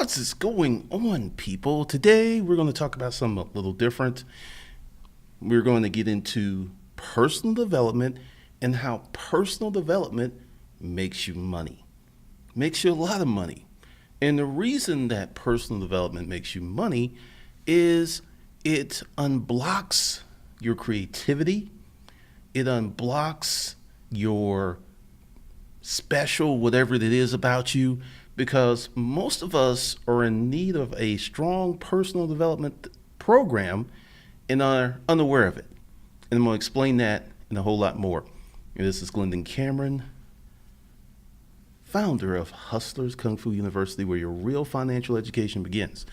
What is going on, people? Today we're going to talk about something a little different. We're going to get into personal development and how personal development makes you money, makes you a lot of money. And the reason that personal development makes you money is it unblocks your creativity, it unblocks your special, whatever it is about you, because most of us are in need of a strong personal development program and are unaware of it. And I'm going to explain that and a whole lot more. And this is Glendon Cameron, founder of Hustlers Kung Fu University, where your real financial education begins.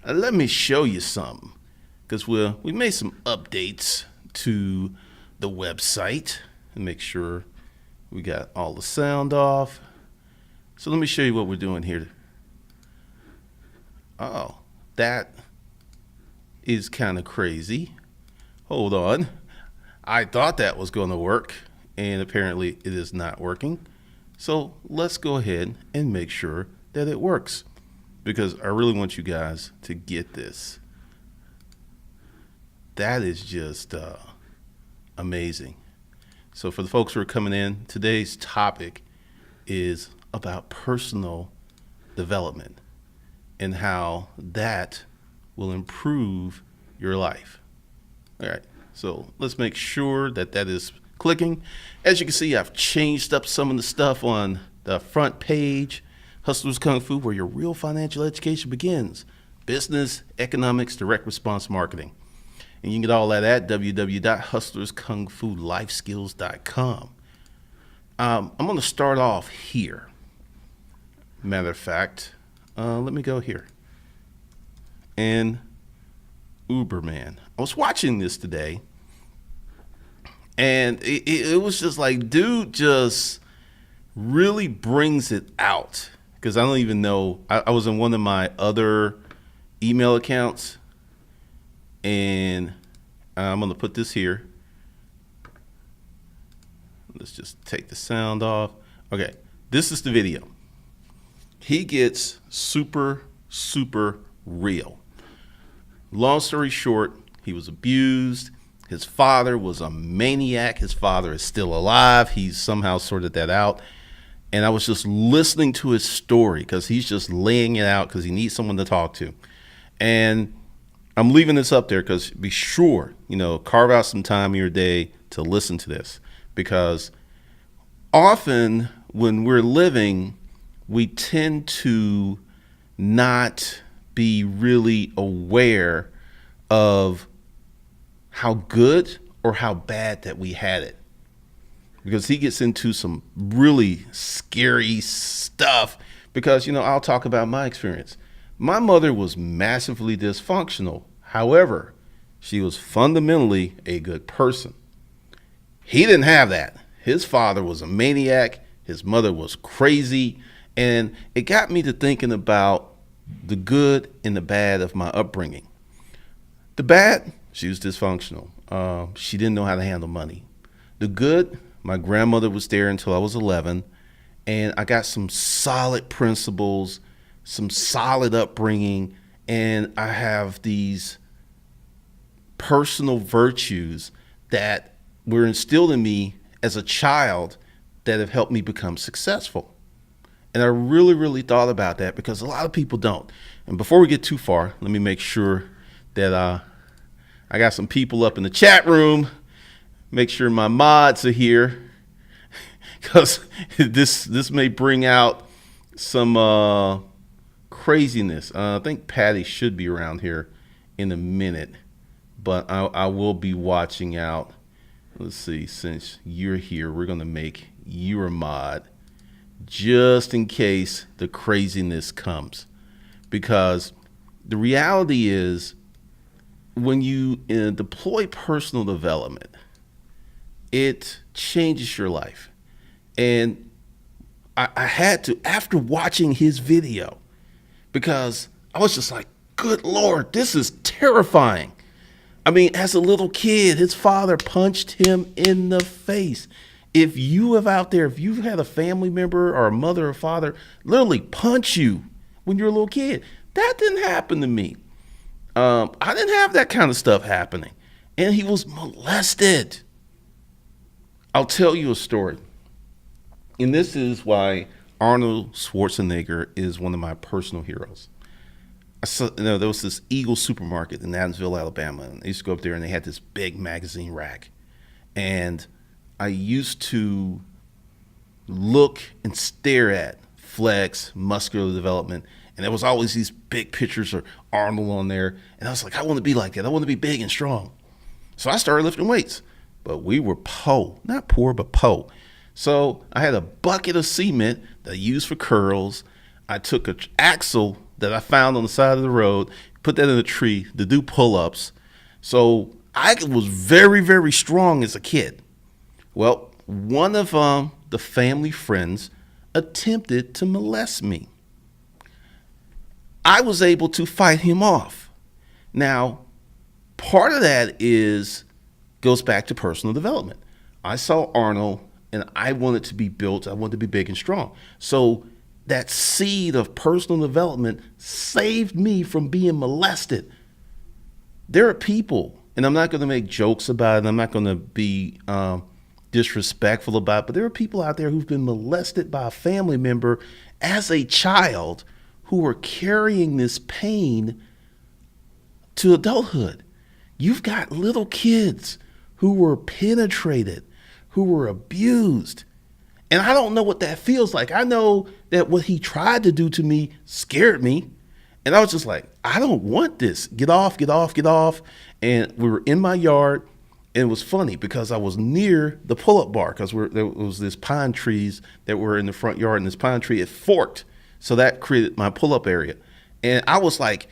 Let me show you something, because we made some updates to the website and make sure we got all the sound off. So let me show you what we're doing here. Oh, that is kind of crazy. Hold on. I thought that was going to work, and apparently it is not working. So let's go ahead and make sure that it works, because I really want you guys to get this. That is just amazing. So for the folks who are coming in, today's topic is about personal development and how that will improve your life. All right, so let's make sure that that is clicking. As you can see, I've changed up some of the stuff on the front page. Hustlers Kung Fu, where your real financial education begins. Business, economics, direct response marketing. And you can get all that at www.hustlerskungfulifeskills.com. I'm going to start off here. Matter of fact, let me go here. And Uberman. I was watching this today, and it was just like, dude just really brings it out. Because I don't even know. I was in one of my other email accounts, and I'm going to put this here. Let's just take the sound off. Okay, this is the video. He gets super, super real. Long story short, he was abused. His father was a maniac. His father is still alive. He's somehow sorted that out. And I was just listening to his story because he's just laying it out because he needs someone to talk to. And I'm leaving this up there because be sure, carve out some time in your day to listen to this. Because often when we're living, we tend to not be really aware of how good or how bad that we had it. Because he gets into some really scary stuff. Because, I'll talk about my experience. My mother was massively dysfunctional. However, she was fundamentally a good person. He didn't have that. His father was a maniac. His mother was crazy. And it got me to thinking about the good and the bad of my upbringing. The bad, she was dysfunctional. She didn't know how to handle money. The good, my grandmother was there until I was 11. And I got some solid principles, some solid upbringing. And I have these personal virtues that were instilled in me as a child that have helped me become successful. And I really, really thought about that because a lot of people don't. And before we get too far, let me make sure that I got some people up in the chat room. Make sure my mods are here because this may bring out some craziness. I think Patty should be around here in a minute, but I will be watching out. Let's see, since you're here, we're going to make you a mod just in case the craziness comes. Because the reality is when you deploy personal development, it changes your life. And I had to, after watching his video, because I was just like, good Lord, this is terrifying. I mean, as a little kid, his father punched him in the face. If you have out there, if you've had a family member or a mother or father literally punch you when you're a little kid. That didn't happen to me. I didn't have that kind of stuff happening. And he was molested. I'll tell you a story. And this is why Arnold Schwarzenegger is one of my personal heroes. There was this Eagle supermarket in Adamsville, Alabama. And I used to go up there and they had this big magazine rack. And I used to look and stare at flex, muscular development. And there was always these big pictures of Arnold on there. And I was like, I want to be like that. I want to be big and strong. So I started lifting weights. But we were not poor, but po. So I had a bucket of cement that I used for curls. I took an axle that I found on the side of the road, put that in a tree to do pull-ups. So I was very, very strong as a kid. Well, one of the family friends attempted to molest me. I was able to fight him off. Now, part of that goes back to personal development. I saw Arnold and I wanted to be built. I wanted to be big and strong. So that seed of personal development saved me from being molested. There are people, and I'm not going to make jokes about it. I'm not going to be disrespectful about it, but there are people out there who've been molested by a family member as a child who are carrying this pain to adulthood. You've got little kids who were penetrated, who were abused. And I don't know what that feels like. I know that what he tried to do to me scared me. And I was just like, I don't want this. Get off, get off, get off. And we were in my yard. And it was funny because I was near the pull-up bar because there was this pine trees that were in the front yard. And this pine tree, it forked. So that created my pull-up area. And I was like,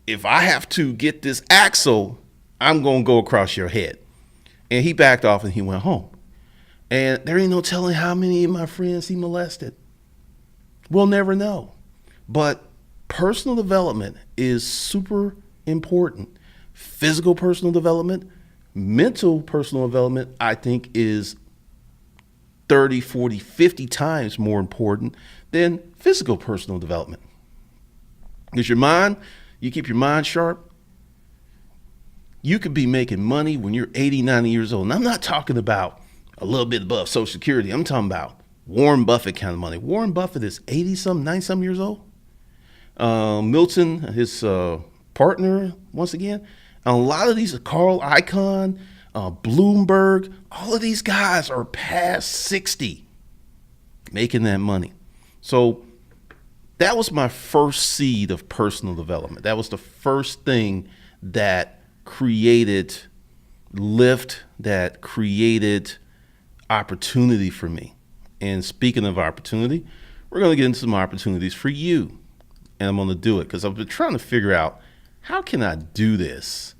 if I have to get this axle, I'm going to go across your head. And he backed off and he went home. And there ain't no telling how many of my friends he molested. We'll never know. But personal development is super important. Physical personal development, mental personal development, I think is 30, 40, 50 times more important than physical personal development. Because you keep your mind sharp. You could be making money when you're 80, 90 years old. And I'm not talking about a little bit above Social Security. I'm talking about Warren Buffett kind of money. Warren Buffett is 80-something, 90-something years old. Milton, his partner, once again. And a lot of these, Carl Icahn, Bloomberg, all of these guys are past 60 making that money. So that was my first seed of personal development. That was the first thing that created lift, that created opportunity for me. And speaking of opportunity, we're going to get into some opportunities for you. And I'm going to do it because I've been trying to figure out how can I do this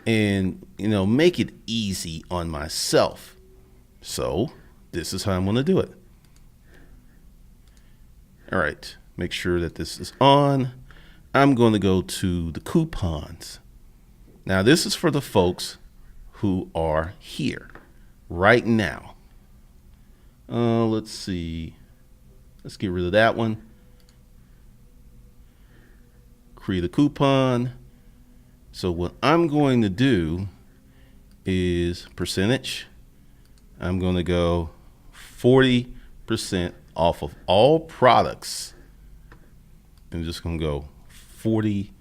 and, make it easy on myself. So this is how I'm going to do it. All right. Make sure that this is on. I'm going to go to the coupons. Now, this is for the folks who are here right now. Let's see. Let's get rid of that one. Create a coupon. So what I'm going to do is percentage. I'm going to go 40% off of all products. I'm just going to go 40%.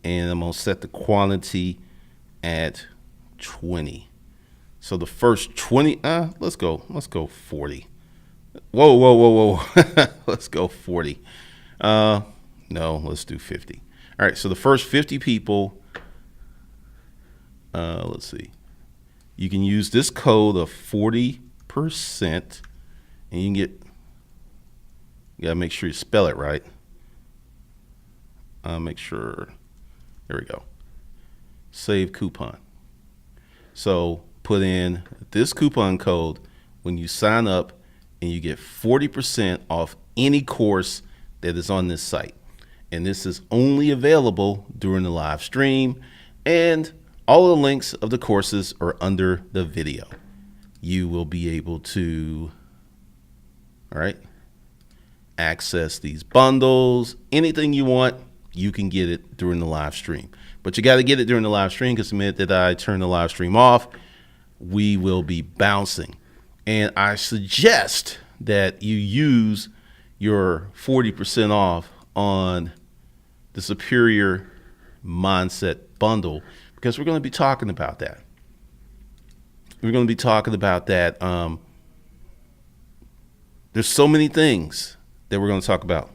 And I'm going to set the quantity at 20. So the first 20, let's go 40. Whoa. Let's go 40. No, let's do 50. All right, so the first 50 people, let's see. You can use this code of 40%, and you can you gotta make sure you spell it right. Make sure, there we go. Save coupon. So put in this coupon code when you sign up, and you get 40% off any course that is on this site. And this is only available during the live stream, and all the links of the courses are under the video. You will be able to All right. Access these bundles. Anything you want, you can get it during the live stream. But you got to get it during the live stream, because the minute that I turn the live stream off, we will be bouncing. And I suggest that you use your 40% off on the Superior Mindset bundle, because we're going to be talking about that. We're going to be talking about that. There's so many things that we're going to talk about,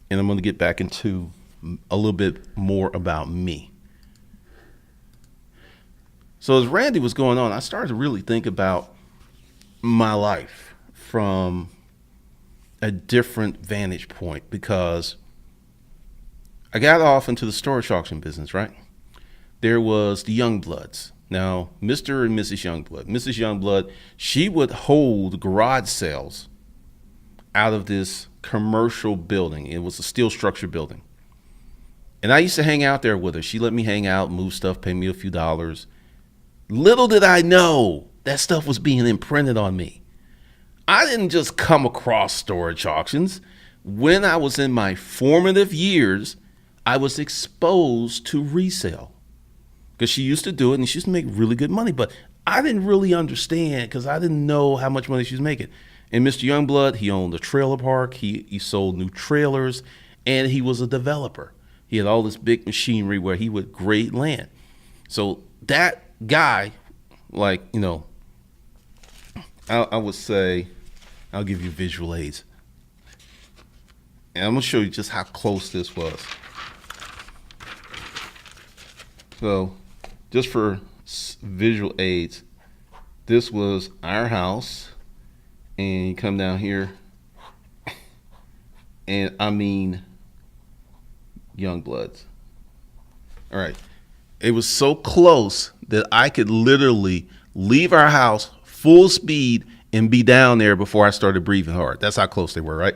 and I'm going to get back into a little bit more about me. So as Randy was going on, I started to really think about my life from a different vantage point, because I got off into the storage auction business, right? There was the Youngbloods. Now, Mr. and Mrs. Youngblood. Mrs. Youngblood, she would hold garage sales out of this commercial building. It was a steel structure building. And I used to hang out there with her. She let me hang out, move stuff, pay me a few dollars. Little did I know that stuff was being imprinted on me. I didn't just come across storage auctions. When I was in my formative years, I was exposed to resale, because she used to do it and she used to make really good money. But I didn't really understand, because I didn't know how much money she was making. And Mr. Youngblood, he owned a trailer park. He sold new trailers, and he was a developer. He had all this big machinery where he would grade land. So that guy, like, you know, I would say, I'll give you visual aids. And I'm going to show you just how close this was. So just for visual aids, this was our house. And you come down here, and I mean Youngbloods. All right. It was so close that I could literally leave our house full speed and be down there before I started breathing hard. That's how close they were, right?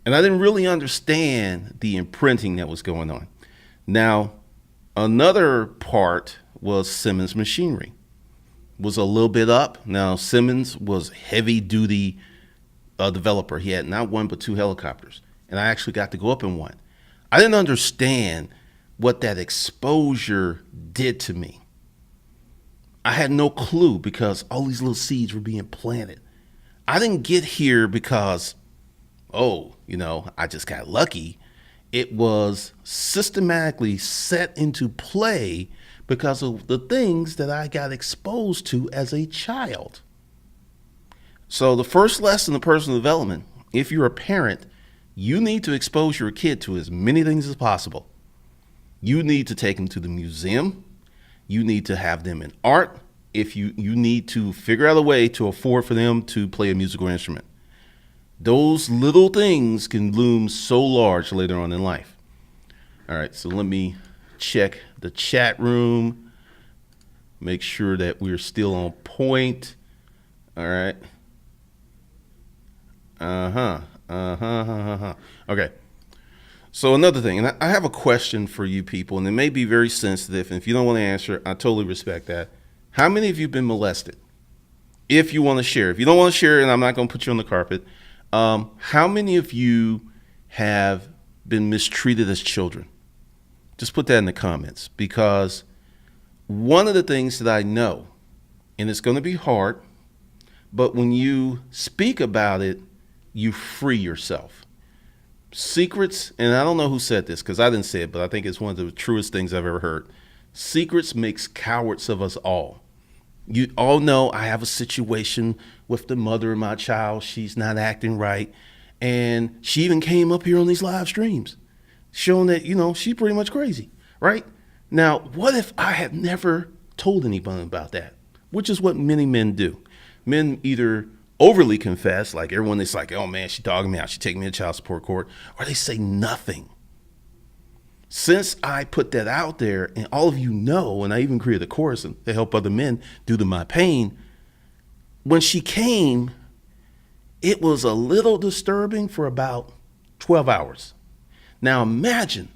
And I didn't really understand the imprinting that was going on. Now, another part was Simmons Machinery. Was a little bit up. Now, Simmons was heavy duty developer. He had not one but two helicopters, and I actually got to go up in one. I didn't understand what that exposure did to me. I had no clue, because all these little seeds were being planted. I didn't get here because, I just got lucky. It was systematically set into play because of the things that I got exposed to as a child. So the first lesson of personal development, if you're a parent, you need to expose your kid to as many things as possible. You need to take them to the museum. You need to have them in art. If you need to figure out a way to afford for them to play a musical instrument. Those little things can loom so large later on in life. All right, so let me check the chat room, make sure that we're still on point. All right. Okay. So another thing, and I have a question for you people, and it may be very sensitive, and if you don't want to answer, I totally respect that. How many of you have been molested? If you want to share. If you don't want to share, and I'm not going to put you on the carpet, how many of you have been mistreated as children? Just put that in the comments, because one of the things that I know, and it's going to be hard, but when you speak about it, you free yourself. Secrets, and I don't know who said this because I didn't say it, but I think it's one of the truest things I've ever heard. Secrets makes cowards of us all. You all know I have a situation with the mother of my child. She's not acting right. And she even came up here on these live streams showing that, she's pretty much crazy, right? Now, what if I had never told anybody about that? Which is what many men do. Men either overly confess, like everyone is like, oh man, she dogging me out, she taking me to child support court, or they say nothing. Since I put that out there, and all of you know, and I even created a course to help other men due to my pain, when she came, it was a little disturbing for about 12 hours. Now imagine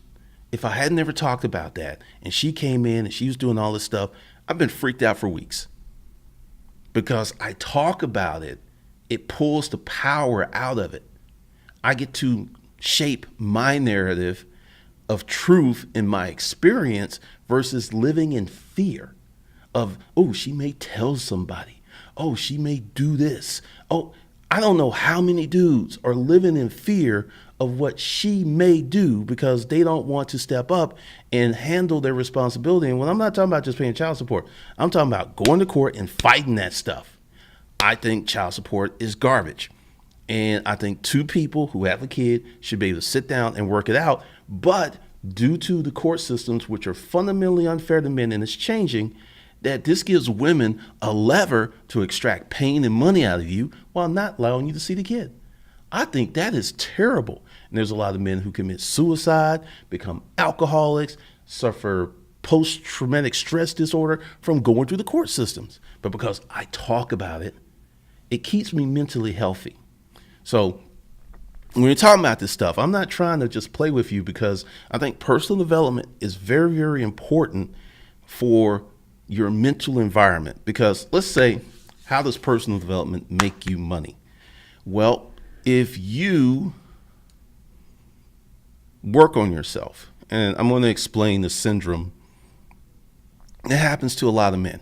if I had never talked about that, and she came in and she was doing all this stuff. I've been freaked out for weeks because I talk about it. it pulls the power out of it. I get to shape my narrative of truth in my experience versus living in fear of, oh, she may tell somebody. Oh, she may do this. Oh, I don't know how many dudes are living in fear of what she may do because they don't want to step up and handle their responsibility. And when I'm not talking about just paying child support, I'm talking about going to court and fighting that stuff. I think child support is garbage. And I think two people who have a kid should be able to sit down and work it out. But due to the court systems, which are fundamentally unfair to men and it's changing, that this gives women a lever to extract pain and money out of you while not allowing you to see the kid. I think that is terrible. And there's a lot of men who commit suicide, become alcoholics, suffer post-traumatic stress disorder from going through the court systems. But because I talk about it, it keeps me mentally healthy. So when you're talking about this stuff, I'm not trying to just play with you because I think personal development is very, very important for your mental environment. Because let's say, how does personal development make you money? Well, if you work on yourself, and I'm going to explain the syndrome that happens to a lot of men.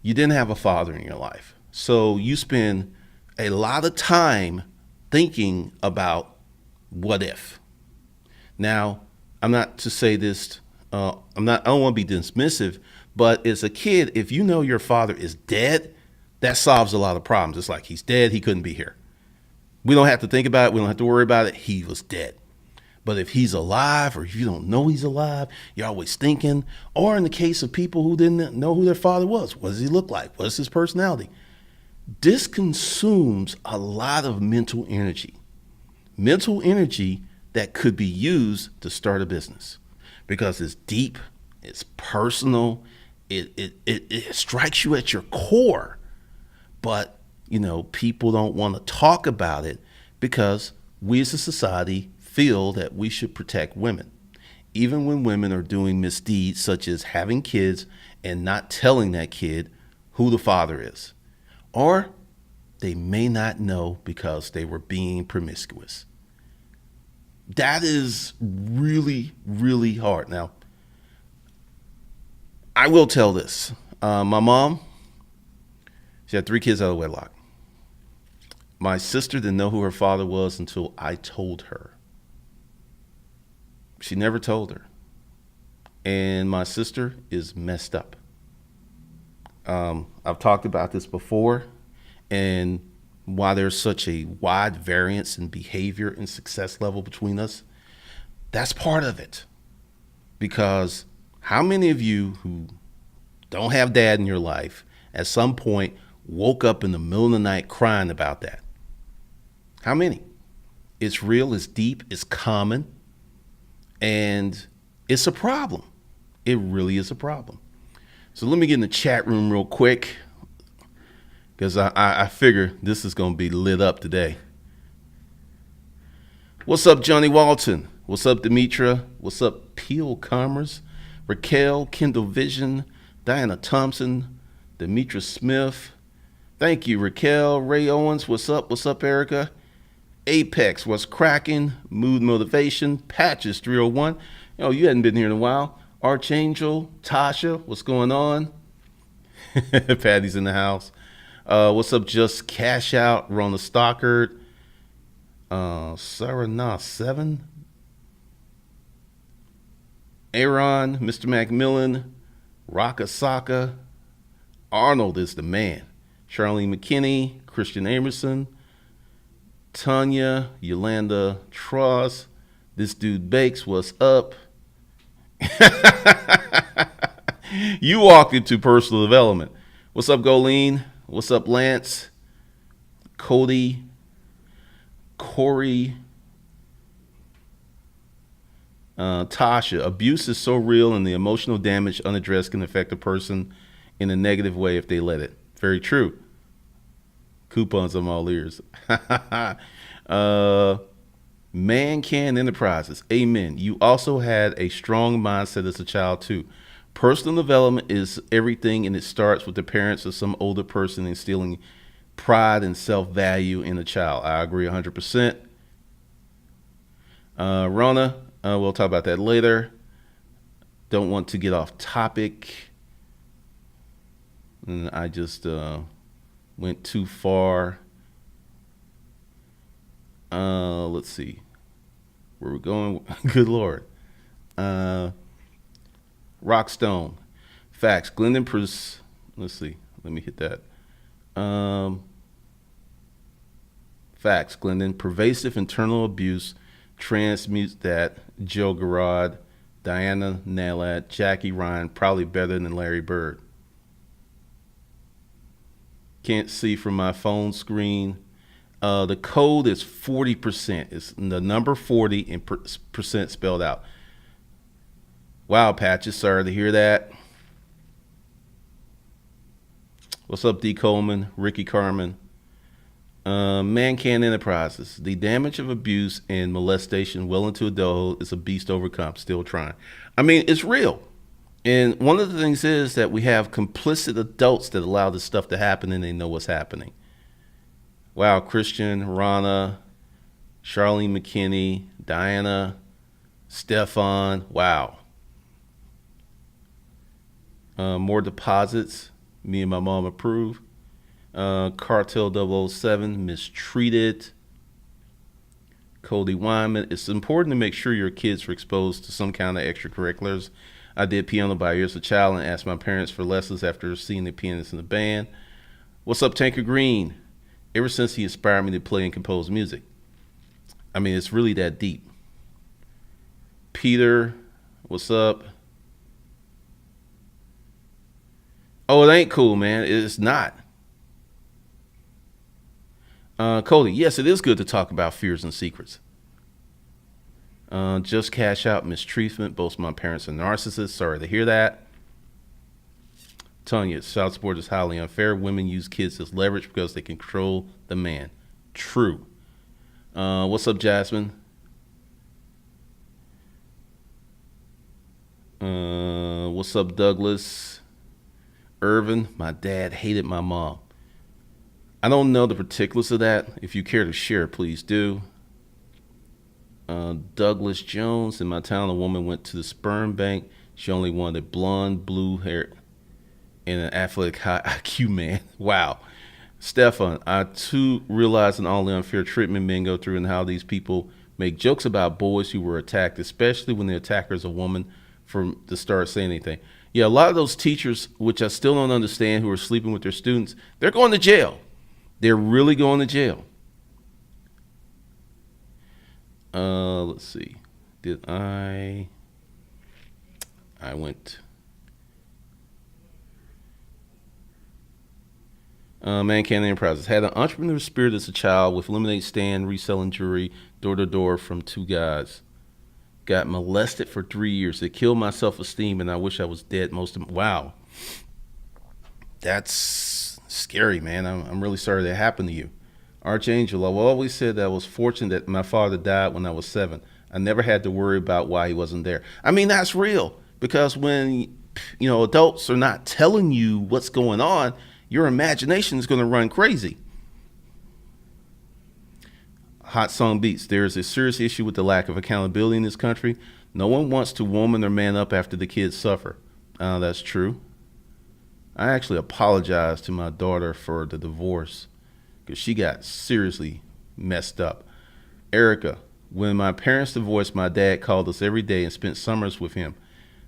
You didn't have a father in your life. So you spend a lot of time thinking about what if. Now, I'm not to say this, I don't want to be dismissive, but as a kid, if you know your father is dead, that solves a lot of problems. It's like, he's dead, he couldn't be here. We don't have to think about it. We don't have to worry about it. He was dead. But if he's alive, or if you don't know he's alive, you're always thinking. Or in the case of people who didn't know who their father was, what does he look like? What's his personality? This consumes a lot of mental energy that could be used to start a business because it's deep, it's personal, it strikes you at your core. But, people don't want to talk about it because we as a society feel that we should protect women, even when women are doing misdeeds such as having kids and not telling that kid who the father is. Or they may not know because they were being promiscuous. That is really, really hard. Now, I will tell this. My mom, she had 3 kids out of wedlock. My sister didn't know who her father was until I told her. She never told her. And my sister is messed up. I've talked about this before, and why there's such a wide variance in behavior and success level between us. That's part of it. Because how many of you who don't have dad in your life at some point woke up in the middle of the night crying about that? How many? It's real, it's deep, it's common, and it's a problem. It really is a problem. So let me get in the chat room real quick because I figure this is going to be lit up today. What's up, Johnny Walton? What's up, Demetra? What's up, Peel Commerce? Raquel, Kendall Vision, Diana Thompson, Demetra Smith. Thank you, Raquel. Ray Owens, what's up? What's up, Erica? Apex, what's cracking? Mood Motivation, Patches 301. You hadn't been here in a while. Archangel, Tasha, what's going on? Patty's in the house. What's up, Just Cash Out, Rona Stockard, Sarah Nah 7, Aaron, Mr. Macmillan, Raka Saka, Arnold is the man, Charlene McKinney, Christian Amerson, Tanya, Yolanda Tross, This Dude Bakes, what's up? You walked into personal development. What's up, Golene? What's up, Lance? Cody? Corey? Tasha. Abuse is so real, and the emotional damage unaddressed can affect a person in a negative way if they let it. Very true. Coupons on all ears. Man Can Enterprises. Amen. You also had a strong mindset as a child too. Personal development is everything, and it starts with the parents or some older person instilling pride and self-value in a child. I agree 100%. Rona, we'll talk about that later. Don't want to get off topic. And I just went too far. Let's see where we're going. Good Lord. Rockstone. Facts. Glendon let's see. Let me hit that. Facts. Glendon. Pervasive internal abuse transmutes that. Joe Garrod, Diana Nalat, Jackie Ryan, probably better than Larry Bird. Can't see from my phone screen. The code is 40%. It's the number 40 and percent spelled out. Wow, Patches, sorry to hear that. What's up, D. Coleman, Ricky Carmen? Mancan Enterprises. The damage of abuse and molestation well into adulthood is a beast overcome. Still trying. I mean, it's real. And one of the things is that we have complicit adults that allow this stuff to happen and they know what's happening. Wow, Christian, Rana, Charlene McKinney, Diana, Stefan. Wow. More deposits. Me and my mom approve. Cartel 007, mistreated. Cody Wyman. It's important to make sure your kids are exposed to some kind of extracurriculars. I did piano by ear as a child and asked my parents for lessons after seeing the pianist in the band. What's up, Tanker Green? Ever since he inspired me to play and compose music. I mean, it's really that deep. Peter, what's up? Oh, it ain't cool, man. It's not. Cody, yes, it is good to talk about fears and secrets. Just cash out mistreatment. Both my parents are narcissists. Sorry to hear that. Tanya, child support is highly unfair. Women use kids as leverage because they control the man. True. What's up, Jasmine? What's up, Douglas? Irvin, my dad hated my mom. I don't know the particulars of that. If you care to share, please do. Douglas Jones, in my town, a woman went to the sperm bank. She only wanted blonde, blue hair, and an athletic high IQ man. Wow. Stefan, I too realize all the unfair treatment men go through and how these people make jokes about boys who were attacked, especially when the attacker is a woman, from to start saying anything. Yeah, a lot of those teachers, which I still don't understand, who are sleeping with their students, they're going to jail. They're really going to jail. Let's see. Did I went. Mancan Enterprises had an entrepreneur spirit as a child with lemonade stand, reselling jewelry, door to door from two guys. Got molested for 3 years. It killed my self-esteem, and I wish I was dead most of. Wow, that's scary, man. I'm really sorry that happened to you. Archangel, I've always said that I was fortunate that my father died when I was 7. I never had to worry about why he wasn't there. I mean, that's real, because when adults are not telling you what's going on, your imagination is going to run crazy. Hot Song Beats. There is a serious issue with the lack of accountability in this country. No one wants to woman or man up after the kids suffer. That's true. I actually apologized to my daughter for the divorce because she got seriously messed up. Erica, when my parents divorced, my dad called us every day and spent summers with him.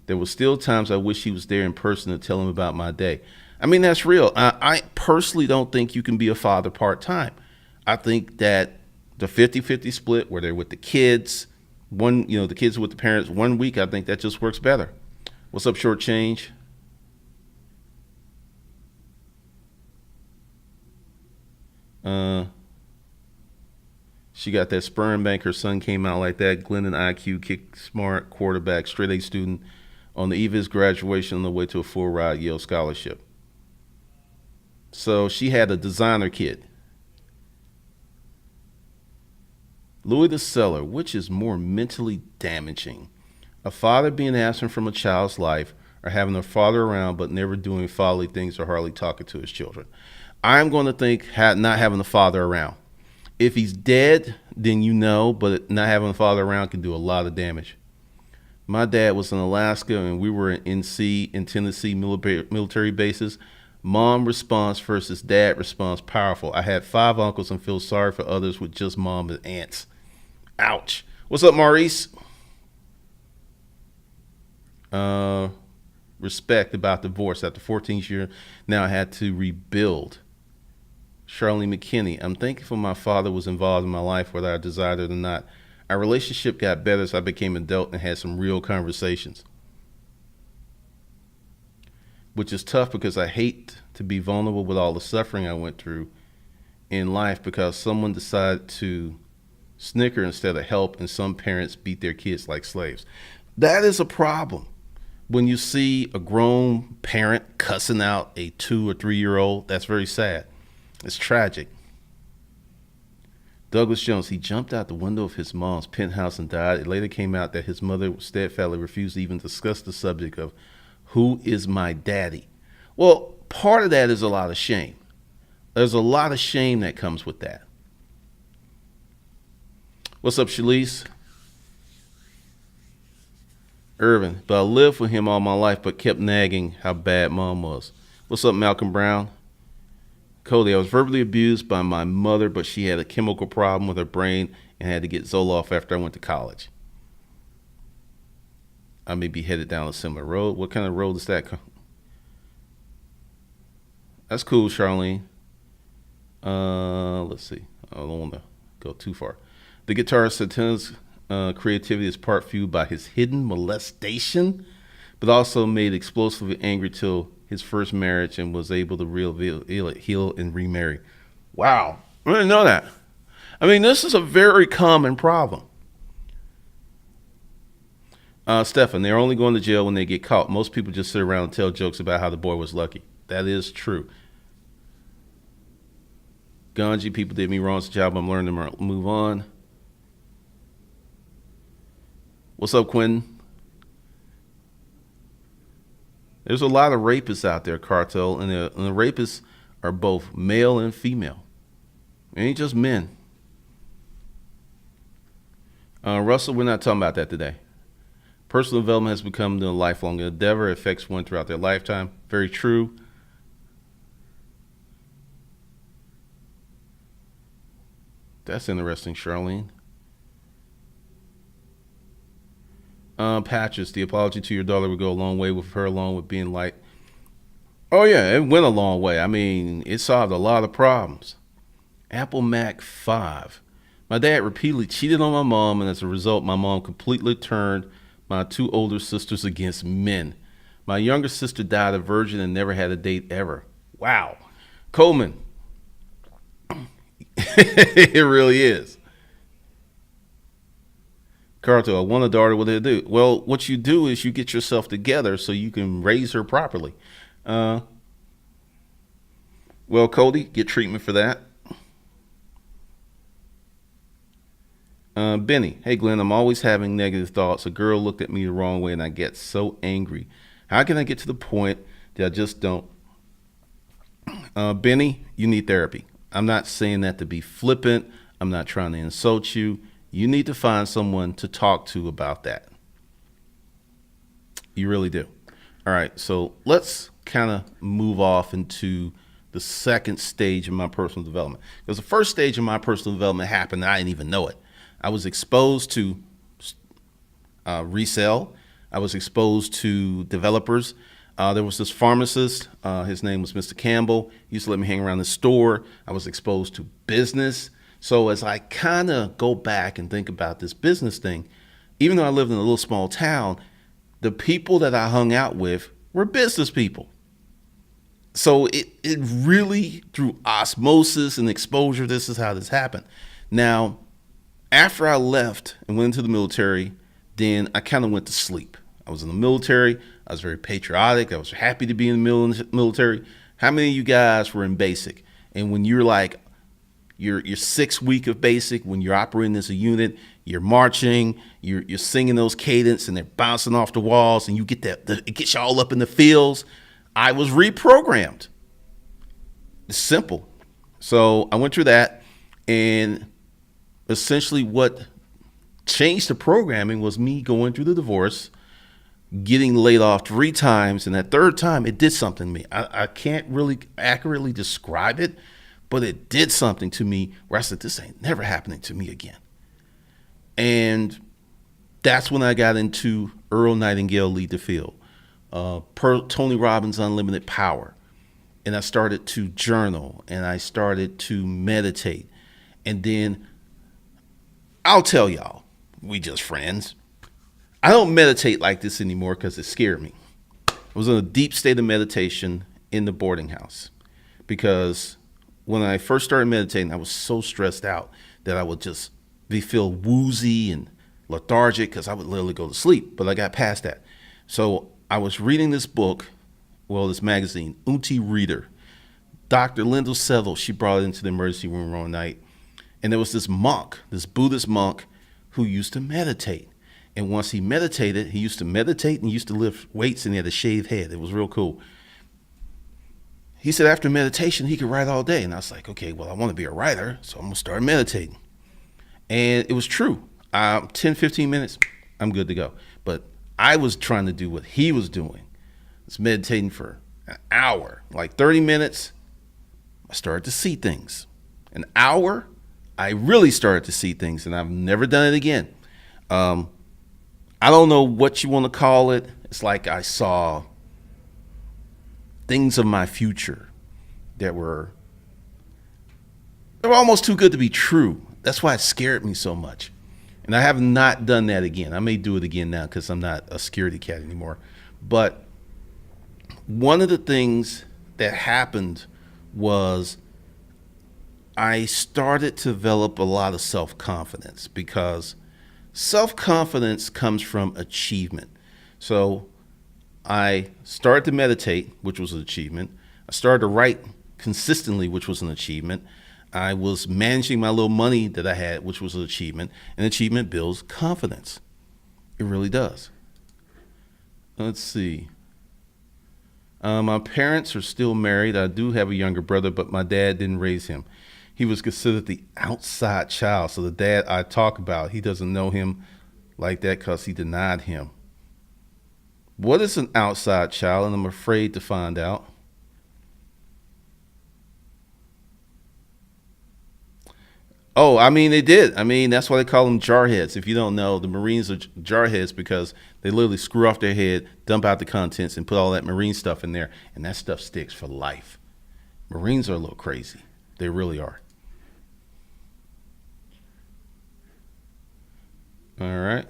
There were still times I wish he was there in person to tell him about my day. I mean, that's real. I personally don't think you can be a father part-time. I think that the 50-50 split where they're with the kids, the kids are with the parents 1 week, I think that just works better. What's up, Short Change? She got that sperm bank. Her son came out like that. Glendon IQ, kick smart, quarterback, straight A student on the eve of his graduation on the way to a full ride Yale scholarship. So she had a designer kid. Louis the Seller, which is more mentally damaging? A father being absent from a child's life or having a father around but never doing fatherly things or hardly talking to his children? I'm going to think not having a father around. If he's dead, then but not having a father around can do a lot of damage. My dad was in Alaska, and we were in NC, in Tennessee military bases. Mom response versus dad response, powerful. I had 5 uncles and feel sorry for others with just mom and aunts. Ouch. What's up, Maurice? Respect about divorce. After 14 years, now I had to rebuild. Charlene McKinney, I'm thankful my father was involved in my life, whether I desired it or not. Our relationship got better as I became an adult and had some real conversations, which is tough because I hate to be vulnerable with all the suffering I went through in life because someone decided to snicker instead of help, and some parents beat their kids like slaves. That is a problem. When you see a grown parent cussing out a 2 or 3-year-old, that's very sad. It's tragic. Douglas Jones, he jumped out the window of his mom's penthouse and died. It later came out that his mother steadfastly refused to even discuss the subject of who is my daddy. Well, part of that is a lot of shame. There's a lot of shame that comes with that. What's up, Shalise? Irvin, but I lived with him all my life, but kept nagging how bad mom was. What's up, Malcolm Brown? Cody, I was verbally abused by my mother, but she had a chemical problem with her brain and had to get Zoloft after I went to college. I may be headed down a similar road. What kind of road is that? That's cool, Charlene. Let's see. I don't want to go too far. The guitarist Santana's creativity is part fueled by his hidden molestation, but also made explosively angry till his first marriage and was able to heal and remarry. Wow. I didn't know that. I mean, this is a very common problem. Stefan, they're only going to jail when they get caught. Most people just sit around and tell jokes about how the boy was lucky. That is true. Ganji, people did me wrong. It's a job. I'm learning to move on. What's up, Quentin? There's a lot of rapists out there, Cartel, and the rapists are both male and female. It ain't just men. Russell, we're not talking about that today. Personal development has become a lifelong endeavor. It affects one throughout their lifetime. Very true. That's interesting, Charlene. Patches, the apology to your daughter would go a long way with her, along with being like, oh yeah, it went a long way. I mean, it solved a lot of problems. Apple Mac 5. My dad repeatedly cheated on my mom, and as a result, my mom completely turned my 2 older sisters against men. My younger sister died a virgin and never had a date ever. Wow. Coleman. It really is. Carto, I want a daughter. What do I do? Well, what you do is you get yourself together so you can raise her properly. Well, Cody, get treatment for that. Benny, hey Glenn, I'm always having negative thoughts. A girl looked at me the wrong way and I get so angry. How can I get to the point that I just don't? Benny, you need therapy. I'm not saying that to be flippant. I'm not trying to insult you. You need to find someone to talk to about that. You really do. All right, so let's kind of move off into the second stage of my personal development. Because the first stage of my personal development happened and I didn't even know it. I was exposed to resale. I was exposed to developers. There was this pharmacist. His name was Mr. Campbell. He used to let me hang around the store. I was exposed to business. So as I kind of go back and think about this business thing, even though I lived in a little small town, the people that I hung out with were business people. So it really, through osmosis and exposure, this is how this happened. Now, after I left and went into the military, then I kind of went to sleep. I was in the military. I was very patriotic. I was happy to be in the military. How many of you guys were in basic? And when you're like, your 6th week of basic, when you're operating as a unit, you're marching, you're singing those cadence and they're bouncing off the walls and you get it gets you all up in the fields. I was reprogrammed. It's simple. So I went through that, and essentially what changed the programming was me going through the divorce, getting laid off 3 times, and that third time it did something to me. I can't really accurately describe it, but it did something to me where I said, this ain't never happening to me again. And that's when I got into Earl Nightingale Lead the Field, Tony Robbins Unlimited Power. And I started to journal, and I started to meditate. And then I'll tell y'all, we just friends. I don't meditate like this anymore because it scared me. I was in a deep state of meditation in the boarding house because when I first started meditating, I was so stressed out that I would just feel woozy and lethargic because I would literally go to sleep. But I got past that. So I was reading this book, this magazine, Unti Reader. Dr. Lyndall Settle, she brought it into the emergency room one night. And there was this monk, this Buddhist monk, who used to meditate. And once he meditated, he used to meditate and he used to lift weights, and he had a shaved head. It was real cool. He said after meditation, he could write all day. And I was like, okay, well, I want to be a writer, so I'm going to start meditating. And it was true. 10, 15 minutes, I'm good to go. But I was trying to do what he was doing. I was meditating for an hour, like 30 minutes. I started to see things. An hour, I really started to see things, and I've never done it again. I don't know what you want to call it. It's like I saw things of my future that were almost too good to be true. That's why it scared me so much. And I have not done that again. I may do it again now because I'm not a scaredy cat anymore. But one of the things that happened was I started to develop a lot of self-confidence because self-confidence comes from achievement. So I started to meditate, which was an achievement. I started to write consistently, which was an achievement. I was managing my little money that I had, which was an achievement. And achievement builds confidence. It really does. Let's see. My parents are still married. I do have a younger brother, but my dad didn't raise him. He was considered the outside child. So the dad I talk about, he doesn't know him like that because he denied him. What is an outside child? And I'm afraid to find out. Oh, I mean, they did. I mean, that's why they call them jarheads. If you don't know, the Marines are jarheads because they literally screw off their head, dump out the contents, and put all that Marine stuff in there. And that stuff sticks for life. Marines are a little crazy. They really are. All right.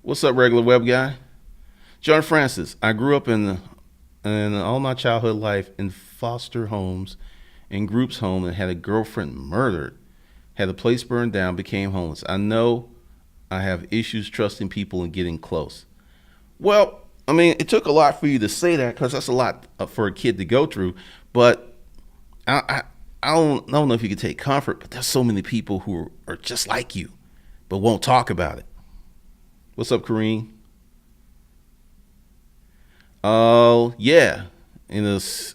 What's up, regular web guy? John Francis. I grew up in all my childhood life in foster homes, in groups home, and had a girlfriend murdered, had a place burned down, became homeless. I know I have issues trusting people and getting close. Well, I mean, it took a lot for you to say that because that's a lot for a kid to go through. But I don't know if you can take comfort, but there's so many people who are just like you, but won't talk about it. What's up, Kareem? Oh, yeah. In this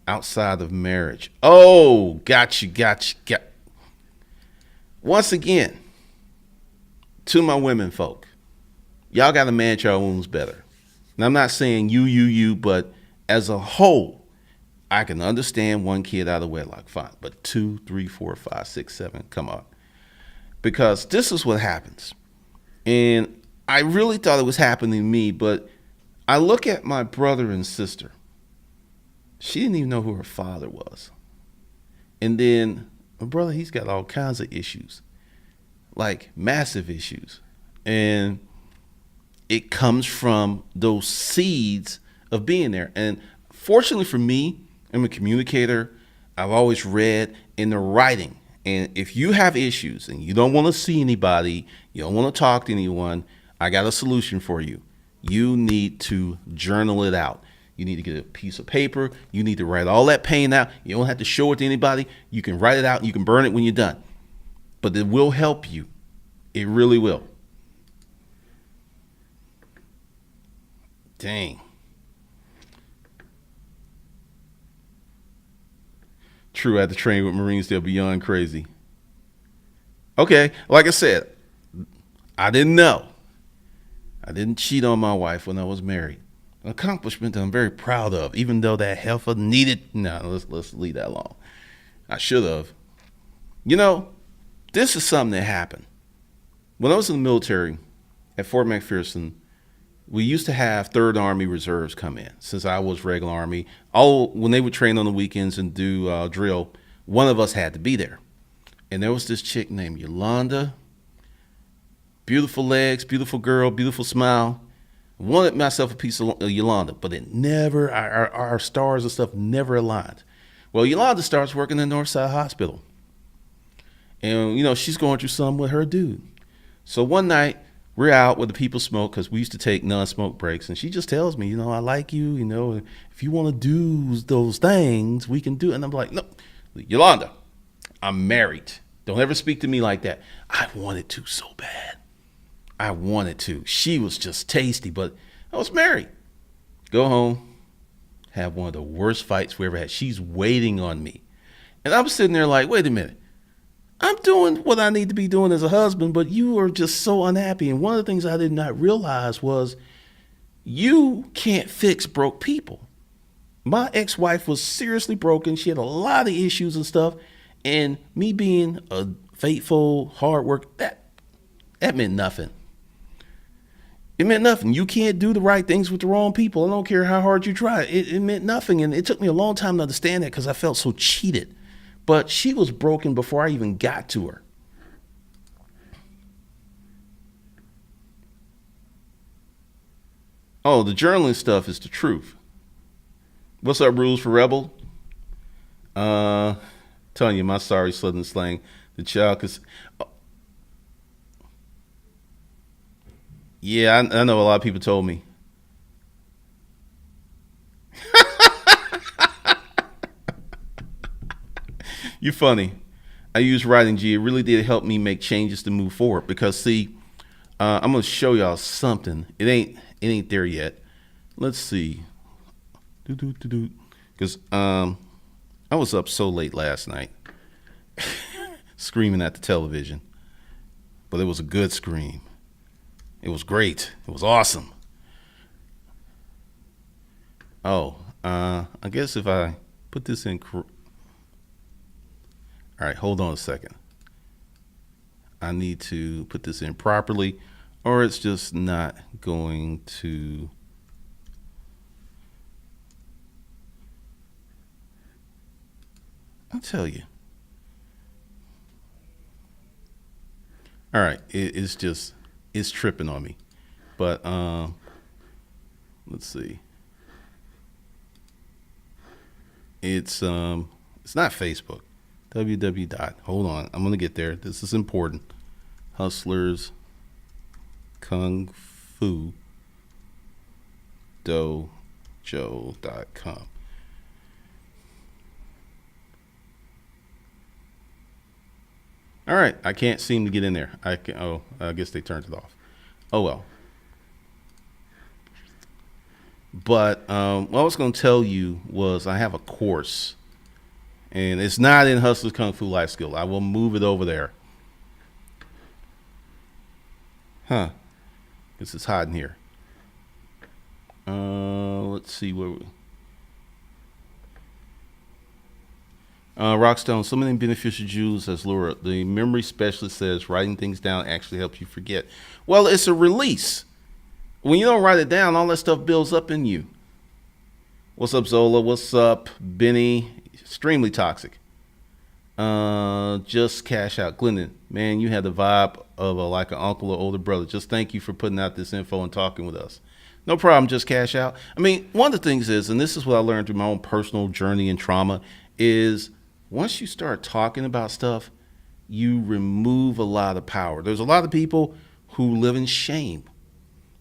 outside of marriage. Oh, got you. Once again, to my women folk, y'all got to manage your wounds better. And I'm not saying you, but as a whole, I can understand one kid out of wedlock, fine. But 2, 3, 4, 5, 6, 7, come on. Because this is what happens. And I really thought it was happening to me, but I look at my brother and sister. She didn't even know who her father was. And then my brother, he's got all kinds of issues, like massive issues. And it comes from those seeds of being there. And fortunately for me, I'm a communicator. I've always read in the writing. And if you have issues and you don't want to see anybody, you don't want to talk to anyone, I got a solution for you. You need to journal it out. You need to get a piece of paper. You need to write all that pain out. You don't have to show it to anybody. You can write it out and you can burn it when you're done. But it will help you. It really will. Dang. True, I had to train with Marines. They're beyond crazy. Okay, like I said, I didn't know. I didn't cheat on my wife when I was married. An accomplishment that I'm very proud of, even though that heifer needed. No, let's leave that alone. I should have. You know, this is something that happened. When I was in the military at Fort McPherson, we used to have Third Army reserves come in. Since I was regular Army, when they would train on the weekends and do drill, one of us had to be there. And there was this chick named Yolanda. Beautiful legs, beautiful girl, beautiful smile. Wanted myself a piece of Yolanda, but it never, our stars and stuff never aligned. Well, Yolanda starts working in Northside Hospital. And, you know, she's going through something with her dude. So one night, we're out where the people smoke because we used to take non-smoke breaks. And she just tells me, you know, I like you. You know, if you want to do those things, we can do it. And I'm like, no, Yolanda, I'm married. Don't ever speak to me like that. I wanted to so bad. I wanted to. She was just tasty, but I was married. Go home, have one of the worst fights we ever had. She's waiting on me. And I'm sitting there like, wait a minute. I'm doing what I need to be doing as a husband, but you are just so unhappy. And one of the things I did not realize was you can't fix broke people. My ex-wife was seriously broken. She had a lot of issues and stuff. And me being a faithful, hard work, that meant nothing. It meant nothing. You can't do the right things with the wrong people. I don't care how hard you try. It meant nothing. And it took me a long time to understand that because I felt so cheated. But she was broken before I even got to her. Oh, the journaling stuff is the truth. What's up, Rules for Rebel? Telling you my sorry Southern slang. The child, cause yeah, I know a lot of people told me. You're funny. I use writing, G. It really did help me make changes to move forward because see, I'm gonna show y'all something. It ain't there yet. Let's see. Because I was up so late last night screaming at the television, but it was a good scream. It was great. It was awesome. Oh, I guess if I put this in. All right, hold on a second. I need to put this in properly, or it's just not going to. I'll tell you. All right, it's tripping on me, but let's see. It's not Facebook. Hold on, I'm gonna get there. This is important. Hustlers Kung Fu Dojo.com. All right, I can't seem to get in there. I guess they turned it off. Oh well. But what I was going to tell you was I have a course, and it's not in Hustlers Kung Fu Life Skill. I will move it over there. Huh? This is hot in here. Let's see where. Rockstone, so many beneficial Jews as Laura. The memory specialist says writing things down actually helps you forget. Well, it's a release. When you don't write it down, all that stuff builds up in you. What's up, Zola? What's up, Benny? Extremely toxic. Just cash out. Glendon, man, you had the vibe of like an uncle or older brother. Just thank you for putting out this info and talking with us. No problem, just cash out. I mean, one of the things is, and this is what I learned through my own personal journey and trauma, is once you start talking about stuff, you remove a lot of power. There's a lot of people who live in shame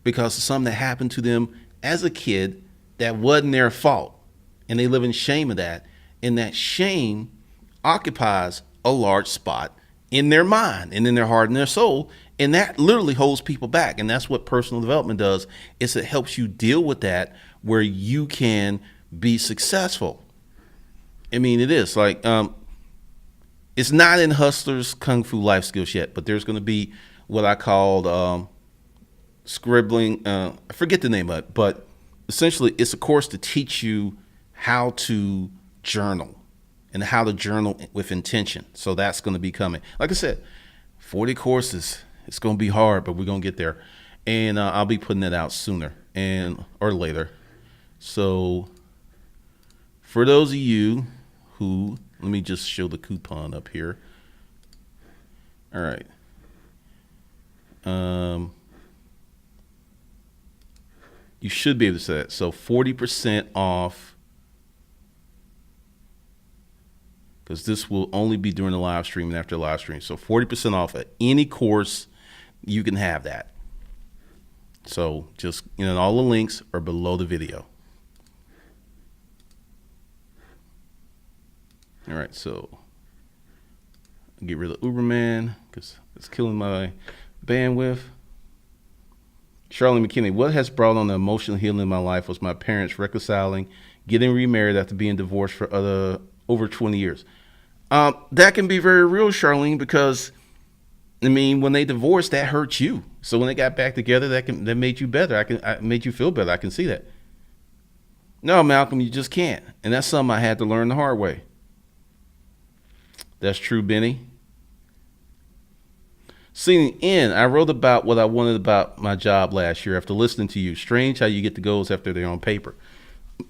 because of something that happened to them as a kid that wasn't their fault. And they live in shame of that. And that shame occupies a large spot in their mind and in their heart and their soul. And that literally holds people back. And that's what personal development does, is it helps you deal with that where you can be successful. I mean, it is like it's not in Hustlers Kung Fu Life Skills yet, but there's going to be what I called scribbling. I forget the name of it, but essentially, it's a course to teach you how to journal and how to journal with intention. So that's going to be coming. Like I said, 40 courses. It's going to be hard, but we're going to get there. And I'll be putting it out sooner or later. So for those of you who, let me just show the coupon up here. All right. You should be able to say that. So 40% off, because this will only be during the live stream and after the live stream. So 40% off at any course, you can have that. So just, all the links are below the video. All right, so I'll get rid of Uberman because it's killing my bandwidth. Charlene McKinney, what has brought on the emotional healing in my life was my parents reconciling, getting remarried after being divorced for over 20 years. That can be very real, Charlene, because when they divorced, that hurt you. So when they got back together, that made you better. I made you feel better. I can see that. No, Malcolm, you just can't. And that's something I had to learn the hard way. That's true, Benny. Seeing in, I wrote about what I wanted about my job last year after listening to you. Strange how you get the goals after they're on paper.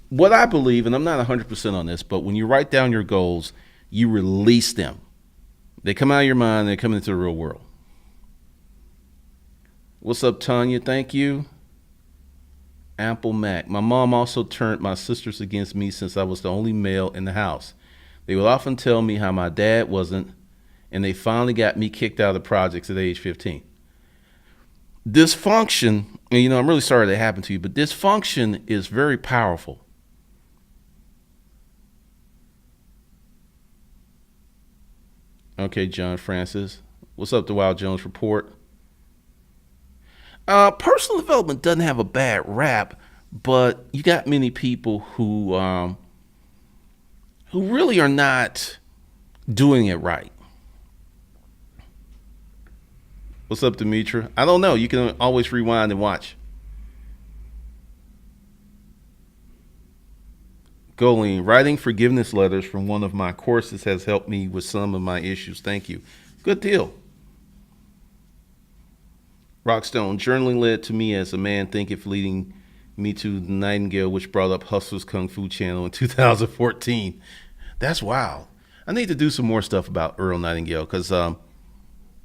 What I believe, and I'm not 100% on this, but when you write down your goals, you release them. They come out of your mind, they come into the real world. What's up, Tanya? Thank you. Ample Mac. My mom also turned my sisters against me since I was the only male in the house. They would often tell me how my dad wasn't, and they finally got me kicked out of the projects at age 15. Dysfunction, and I'm really sorry that happened to you, but dysfunction is very powerful. Okay, John Francis. What's up, the Wild Jones Report? Personal development doesn't have a bad rap, but you got many people who really are not doing it right. What's up, Demetra? I don't know. You can always rewind and watch. Goleen, writing forgiveness letters from one of my courses has helped me with some of my issues. Thank you. Good deal. Rockstone, journaling led to me as a man thinking, leading me to the Nightingale, which brought up Hustlers Kung Fu channel in 2014. That's wild. I need to do some more stuff about Earl Nightingale because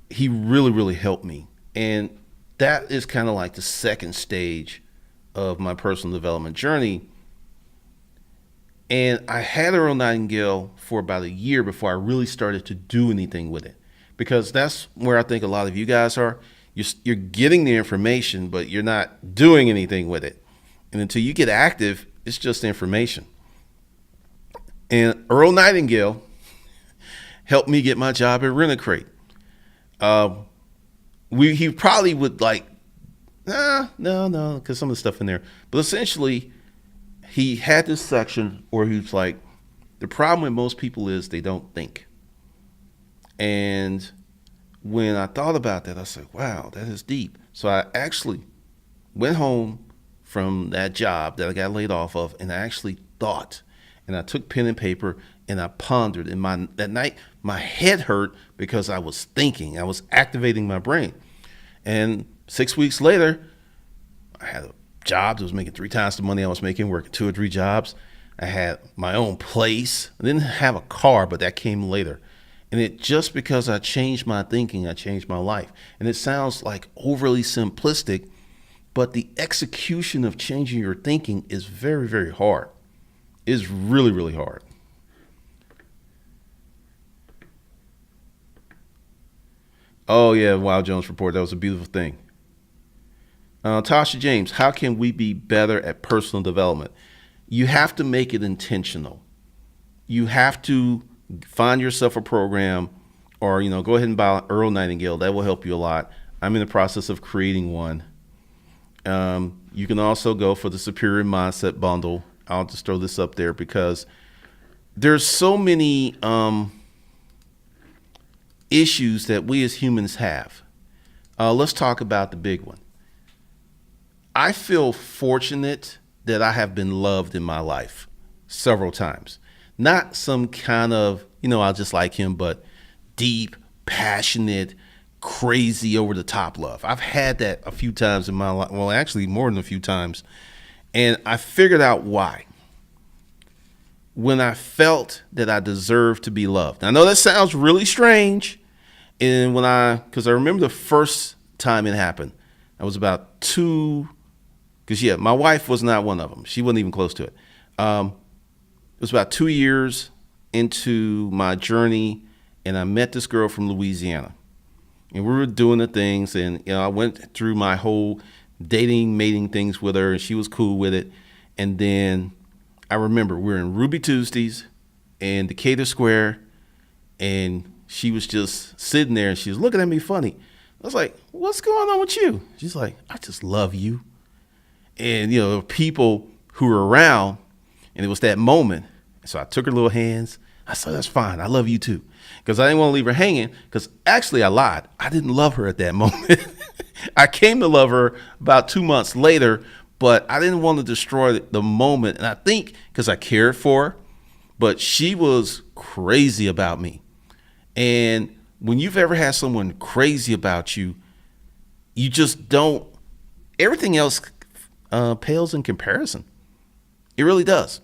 he really, really helped me. And that is kind of like the second stage of my personal development journey. And I had Earl Nightingale for about a year before I really started to do anything with it, because that's where I think a lot of you guys are. You're getting the information, but you're not doing anything with it. And until you get active, it's just information. And Earl Nightingale helped me get my job at Rent-A-Crate. He probably would no, because some of the stuff in there. But essentially, he had this section where he was like, the problem with most people is they don't think. And when I thought about that, I said, wow, that is deep. So I actually went home from that job that I got laid off of, and I actually thought, and I took pen and paper and I pondered. And that night, my head hurt because I was thinking, I was activating my brain. And 6 weeks later, I had a job that was making 3 times the money I was making, working 2 or 3 jobs. I had my own place. I didn't have a car, but that came later. And it just because I changed my thinking, I changed my life. And it sounds like overly simplistic, but the execution of changing your thinking is very, very hard. It's really, really hard. Oh, yeah, Wild Jones Report. That was a beautiful thing. Tasha James, how can we be better at personal development? You have to make it intentional. You have to find yourself a program, or go ahead and buy Earl Nightingale. That will help you a lot. I'm in the process of creating one. You can also go for the Superior Mindset Bundle. I'll just throw this up there because there's so many issues that we as humans have. Let's talk about the big one. I feel fortunate that I have been loved in my life several times. Not some kind of, I just like him, but deep, passionate, crazy, over the top love. I've had that a few times in my life. Well, actually, more than a few times. And I figured out why. When I felt that I deserved to be loved. I know that sounds really strange. And because I remember the first time it happened, I was about because my wife was not one of them. She wasn't even close to it. It was about 2 years into my journey, and I met this girl from Louisiana. And we were doing the things, and I went through my whole dating, mating things with her, and she was cool with it. And then I remember we were in Ruby Tuesdays in Decatur Square, and she was just sitting there, and she was looking at me funny. I was like, "What's going on with you?" She's like, "I just love you." And there were people who were around, and it was that moment. So I took her little hands. I said, "That's fine. I love you too." Because I didn't want to leave her hanging, because actually I lied. I didn't love her at that moment. I came to love her about 2 months later, but I didn't want to destroy the moment. And I think because I cared for her, but she was crazy about me. And when you've ever had someone crazy about you, you just don't, everything else pales in comparison. It really does.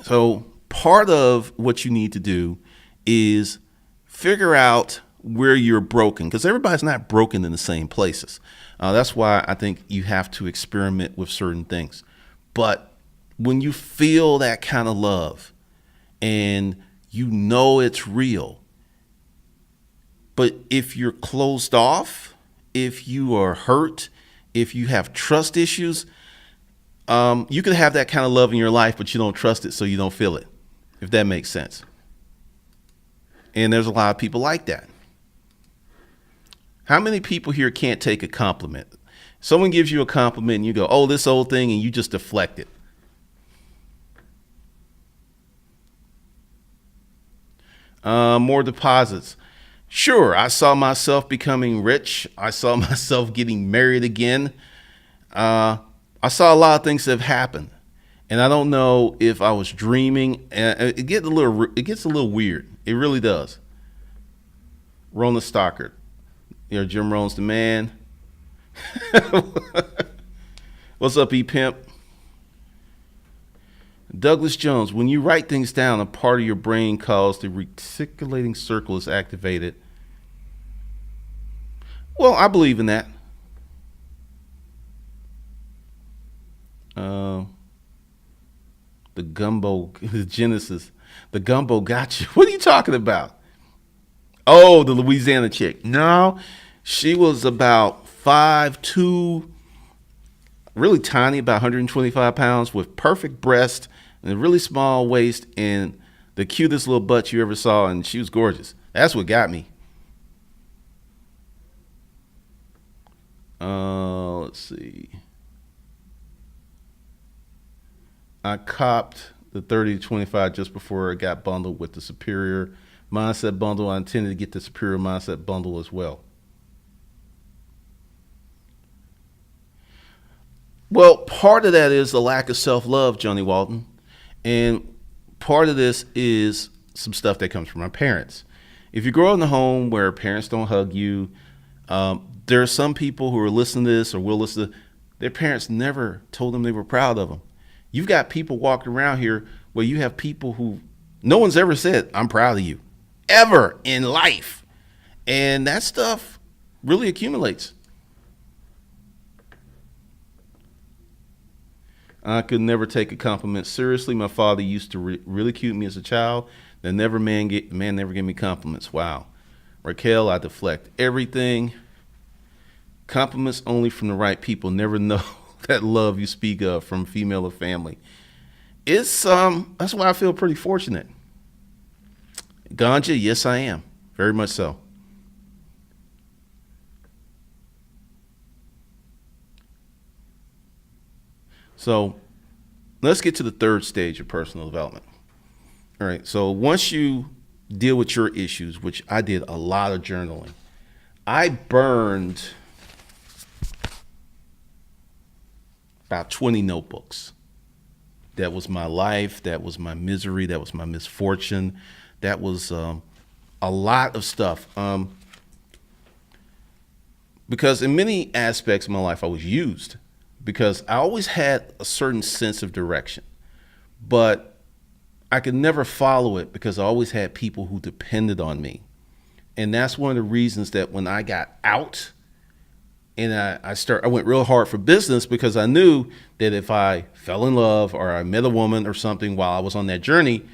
So part of what you need to do is figure out where you're broken, because everybody's not broken in the same places. That's why I think you have to experiment with certain things. But when you feel that kind of love and it's real, but if you're closed off, if you are hurt, if you have trust issues, you can have that kind of love in your life, but you don't trust it, so you don't feel it, if that makes sense. And there's a lot of people like that. How many people here can't take a compliment? Someone gives you a compliment and you go, "Oh, this old thing," and you just deflect it. More deposits. Sure, I saw myself becoming rich. I saw myself getting married again. I saw a lot of things that have happened. And I don't know if I was dreaming. It gets a little weird. It really does. Rona Stockard. Jim Rohn's the man. What's up, E-Pimp? Douglas Jones, when you write things down, a part of your brain calls the reticulating circle is activated. Well, I believe in that. The gumbo, the Genesis, the gumbo got you. What are you talking about? Oh, the Louisiana chick. No, she was about 5'2", really tiny, about 125 pounds, with perfect breast and a really small waist and the cutest little butt you ever saw, and she was gorgeous. That's what got me. Let's see. I copped the 30 to 25 just before it got bundled with the Superior Mindset Bundle. I intended to get the Superior Mindset Bundle as well. Well, part of that is the lack of self-love, Johnny Walton. And part of this is some stuff that comes from our parents. If you grow up in a home where parents don't hug you, there are some people who are listening to this or will listen to their parents never told them they were proud of them. You've got people walking around here where you have people who no one's ever said, "I'm proud of you," ever in life. And that stuff really accumulates. I could never take a compliment seriously. My father used to ridicule me as a child. Man never gave me compliments. Wow. Raquel, I deflect everything. Compliments only from the right people. Never know that love you speak of from female or family. It's that's why I feel pretty fortunate. Ganja, yes I am. Very much so. So let's get to the third stage of personal development. All right. So once you deal with your issues, which I did a lot of journaling, I burned about 20 notebooks. That was my life. That was my misery. That was my misfortune. That was a lot of stuff. Because in many aspects of my life, I was used because I always had a certain sense of direction, but I could never follow it because I always had people who depended on me. And that's one of the reasons that when I got out and I went real hard for business because I knew that if I fell in love or I met a woman or something while I was on that journey,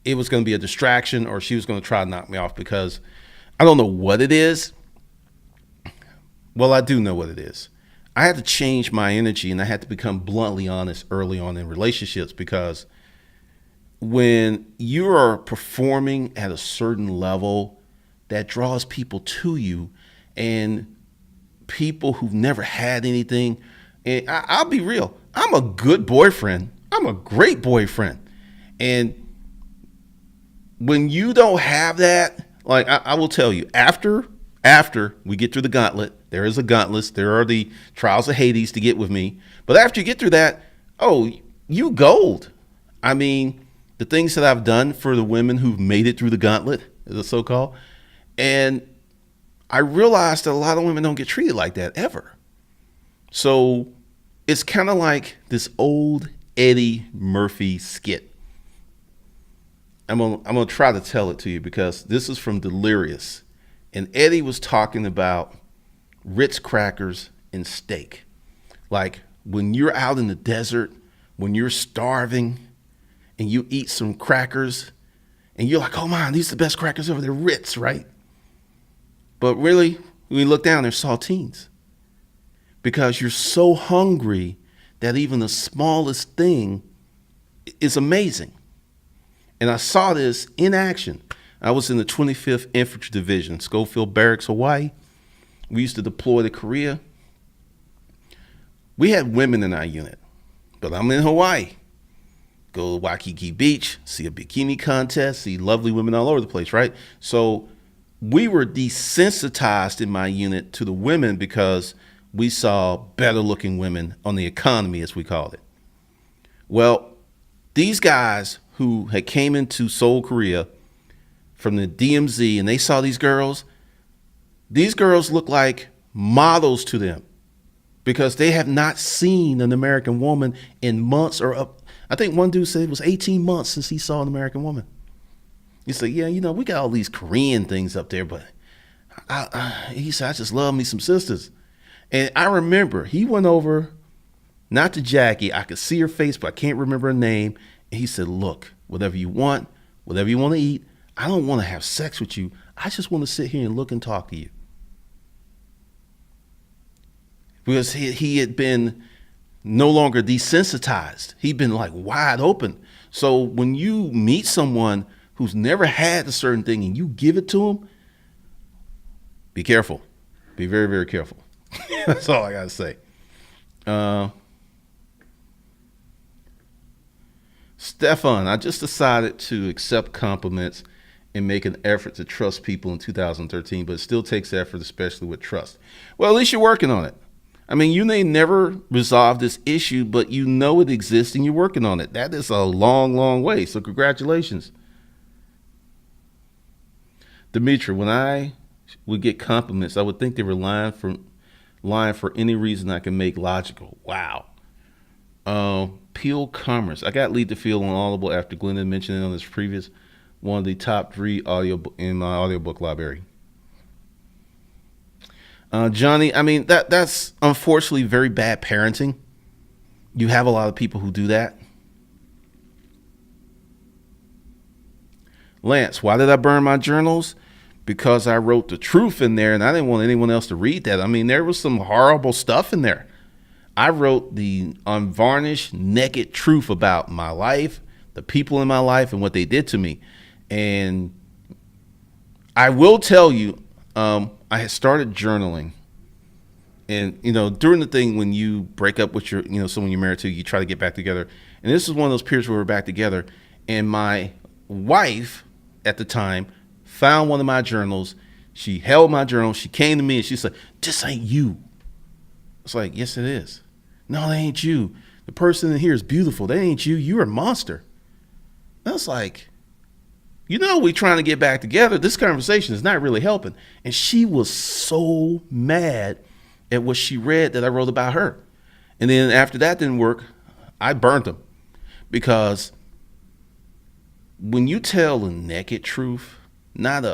it was going to be a distraction or she was going to try to knock me off because I don't know what it is. Well, I do know what it is. I had to change my energy and I had to become bluntly honest early on in relationships because when you are performing at a certain level, that draws people to you, and people who've never had anything. And I'll be real. I'm a good boyfriend. I'm a great boyfriend. And when you don't have that, like I will tell you, after we get through the gauntlet, there is a gauntlet. There are the trials of Hades to get with me. But after you get through that, oh, you gold. I mean, the things that I've done for the women who've made it through the gauntlet, the so-called, and I realized that a lot of women don't get treated like that ever. So it's kind of like this old Eddie Murphy skit. I'm gonna try to tell it to you because this is from Delirious. And Eddie was talking about Ritz crackers and steak. Like when you're out in the desert, when you're starving and you eat some crackers and you're like, oh man, these are the best crackers ever. They're Ritz, right? But really, when you look down, they're saltines because you're so hungry that even the smallest thing is amazing. And I saw this in action. I was in the 25th Infantry Division, Schofield Barracks, Hawaii. We used to deploy to Korea. We had women in our unit, but I'm in Hawaii. Go to Waikiki Beach, see a bikini contest, see lovely women all over the place, right? So we were desensitized in my unit to the women because we saw better looking women on the economy, as we called it. Well, these guys who had came into Seoul, Korea from the DMZ, and they saw these girls look like models to them because they have not seen an American woman in months or up. I think one dude said it was 18 months since he saw an American woman. He said, yeah, we got all these Korean things up there, but he said, I just love me some sisters. And I remember he went over, not to Jackie, I could see her face, but I can't remember her name. And he said, look, whatever you want to eat, I don't want to have sex with you. I just want to sit here and look and talk to you. Because he had been no longer desensitized. He'd been like wide open. So when you meet someone who's never had a certain thing and you give it to them, be careful. Be very, very careful. That's all I got to say. Stefan, I just decided to accept compliments and make an effort to trust people in 2013, but it still takes effort, especially with trust. Well, at least you're working on it. I mean, you may never resolve this issue, but you know it exists and you're working on it. That is a long, long way. So congratulations. Dimitri, when I would get compliments, I would think they were lying for any reason I can make logical. Wow. Peel Commerce. I got lead to feel on Audible after Glenda mentioned it on his previous one of the top 3 audio in my audiobook library. Johnny, I mean, that's unfortunately very bad parenting. You have a lot of people who do that. Lance, why did I burn my journals? Because I wrote the truth in there and I didn't want anyone else to read that. I mean, there was some horrible stuff in there. I wrote the unvarnished, naked truth about my life, the people in my life, and what they did to me. And I will tell you, I had started journaling. And, during the thing when you break up with someone you're married to, you try to get back together. And this is one of those periods where we're back together. And my wife at the time found one of my journals. She held my journal. She came to me and she said, "This ain't you." It's like, "Yes, it is." "No, that ain't you. The person in here is beautiful. That ain't you. You're a monster." And I was like, we trying to get back together. This conversation is not really helping. And she was so mad at what she read that I wrote about her. And then after that didn't work, I burnt them. Because when you tell the naked truth, not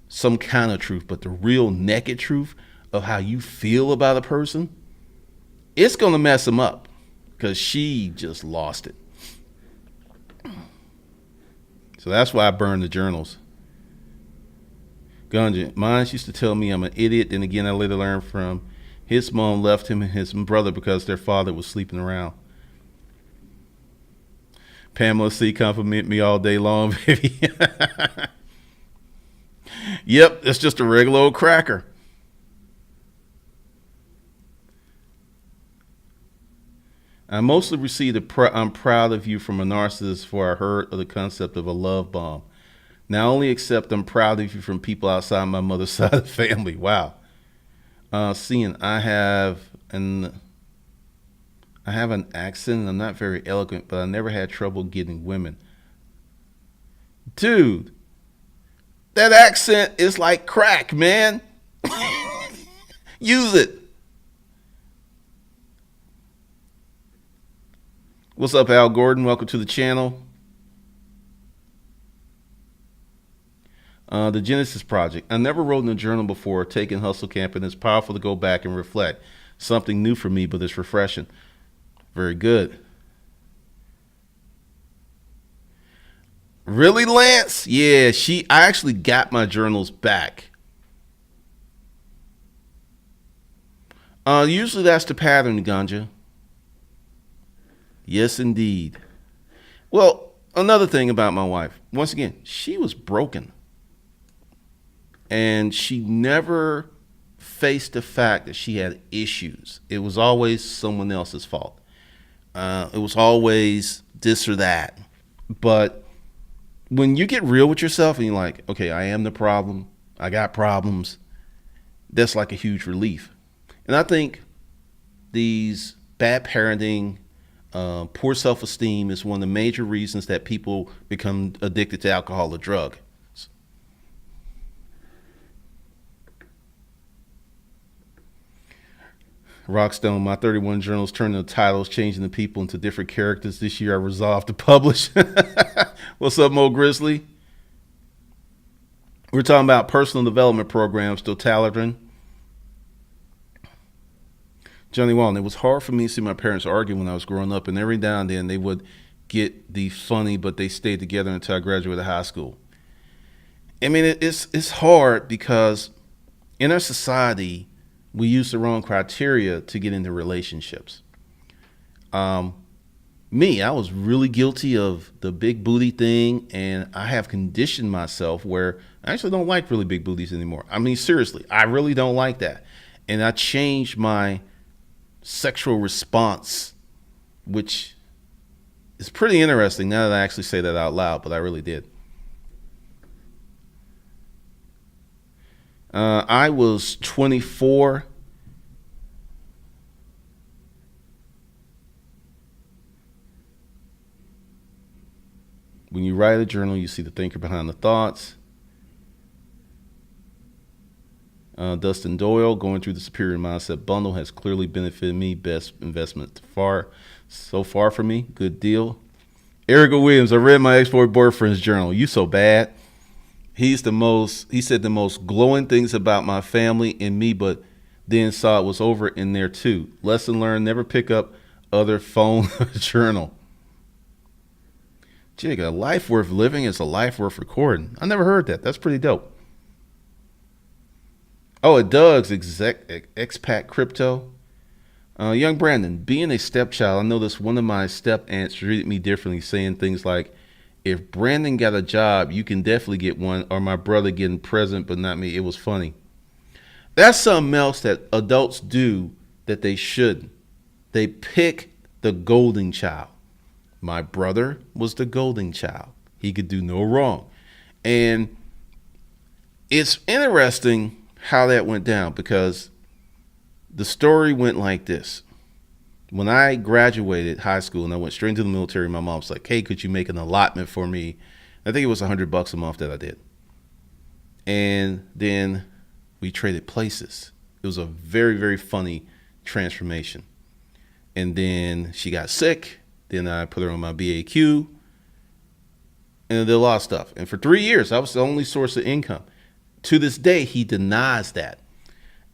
some kind of truth, but the real naked truth of how you feel about a person, it's going to mess them up, because she just lost it. So that's why I burned the journals. Ganja, mine used to tell me I'm an idiot. Then again, I later learned from his mom left him and his brother because their father was sleeping around. Pamela C. compliment me all day long, baby. Yep, it's just a regular old cracker. I mostly received I'm proud of you from a narcissist, for I heard of the concept of a love bomb. Now only accept I'm proud of you from people outside my mother's side of the family. Wow. Seeing I have an accent and I'm not very eloquent, but I never had trouble getting women. Dude, that accent is like crack, man. Use it. What's up, Al Gordon? Welcome to the channel. The Genesis Project. I never wrote in a journal before taking Hustle Camp, and it's powerful to go back and reflect. Something new for me, but it's refreshing. Very good. Really, Lance? Yeah, I actually got my journals back. Usually that's the pattern, Ganja. Yes, indeed. Well, another thing about my wife, once again, she was broken. And she never faced the fact that she had issues. It was always someone else's fault. It was always this or that. But when you get real with yourself and you're like, okay, I am the problem, I got problems, that's like a huge relief. And I think these bad parenting, poor self-esteem is one of the major reasons that people become addicted to alcohol or drug. Rockstone, my 31 journals turned into titles, changing the people into different characters. This year I resolved to publish. What's up, Mo Grizzly? We're talking about personal development programs, Totalidrin. Johnny Walton, it was hard for me to see my parents argue when I was growing up, and every now and then they would get the funny, but they stayed together until I graduated high school. I mean, it's hard because in our society, we use the wrong criteria to get into relationships. I was really guilty of the big booty thing, and I have conditioned myself where I actually don't like really big booties anymore. I mean, seriously, I really don't like that. And I changed my sexual response, which is pretty interesting now that I actually say that out loud, but I really did. I was 24. When you write a journal, you see the thinker behind the thoughts. Dustin Doyle, going through the Superior Mindset Bundle has clearly benefited me. Best investment so far for me. Good deal. Erica Williams, I read my ex-boyfriend's journal. You so bad. He said the most glowing things about my family and me, but then saw it was over in there too. Lesson learned, never pick up other phone journal. Jig, a life worth living is a life worth recording. I never heard that. That's pretty dope. Oh, it does. Expat Crypto. Young Brandon, being a stepchild, I noticed one of my step aunts treated me differently, saying things like, if Brandon got a job, you can definitely get one, or my brother getting present, but not me. It was funny. That's something else that adults do that they shouldn't. They pick the golden child. My brother was the golden child. He could do no wrong. And it's interesting how that went down, because the story went like this. When I graduated high school and I went straight into the military, my mom's like, hey, could you make an allotment for me? I think it was $100 a month that I did. And then we traded places. It was a very, very funny transformation. And then she got sick. Then I put her on my BAQ. And I did a lot of stuff. And for 3 years, I was the only source of income. To this day, he denies that.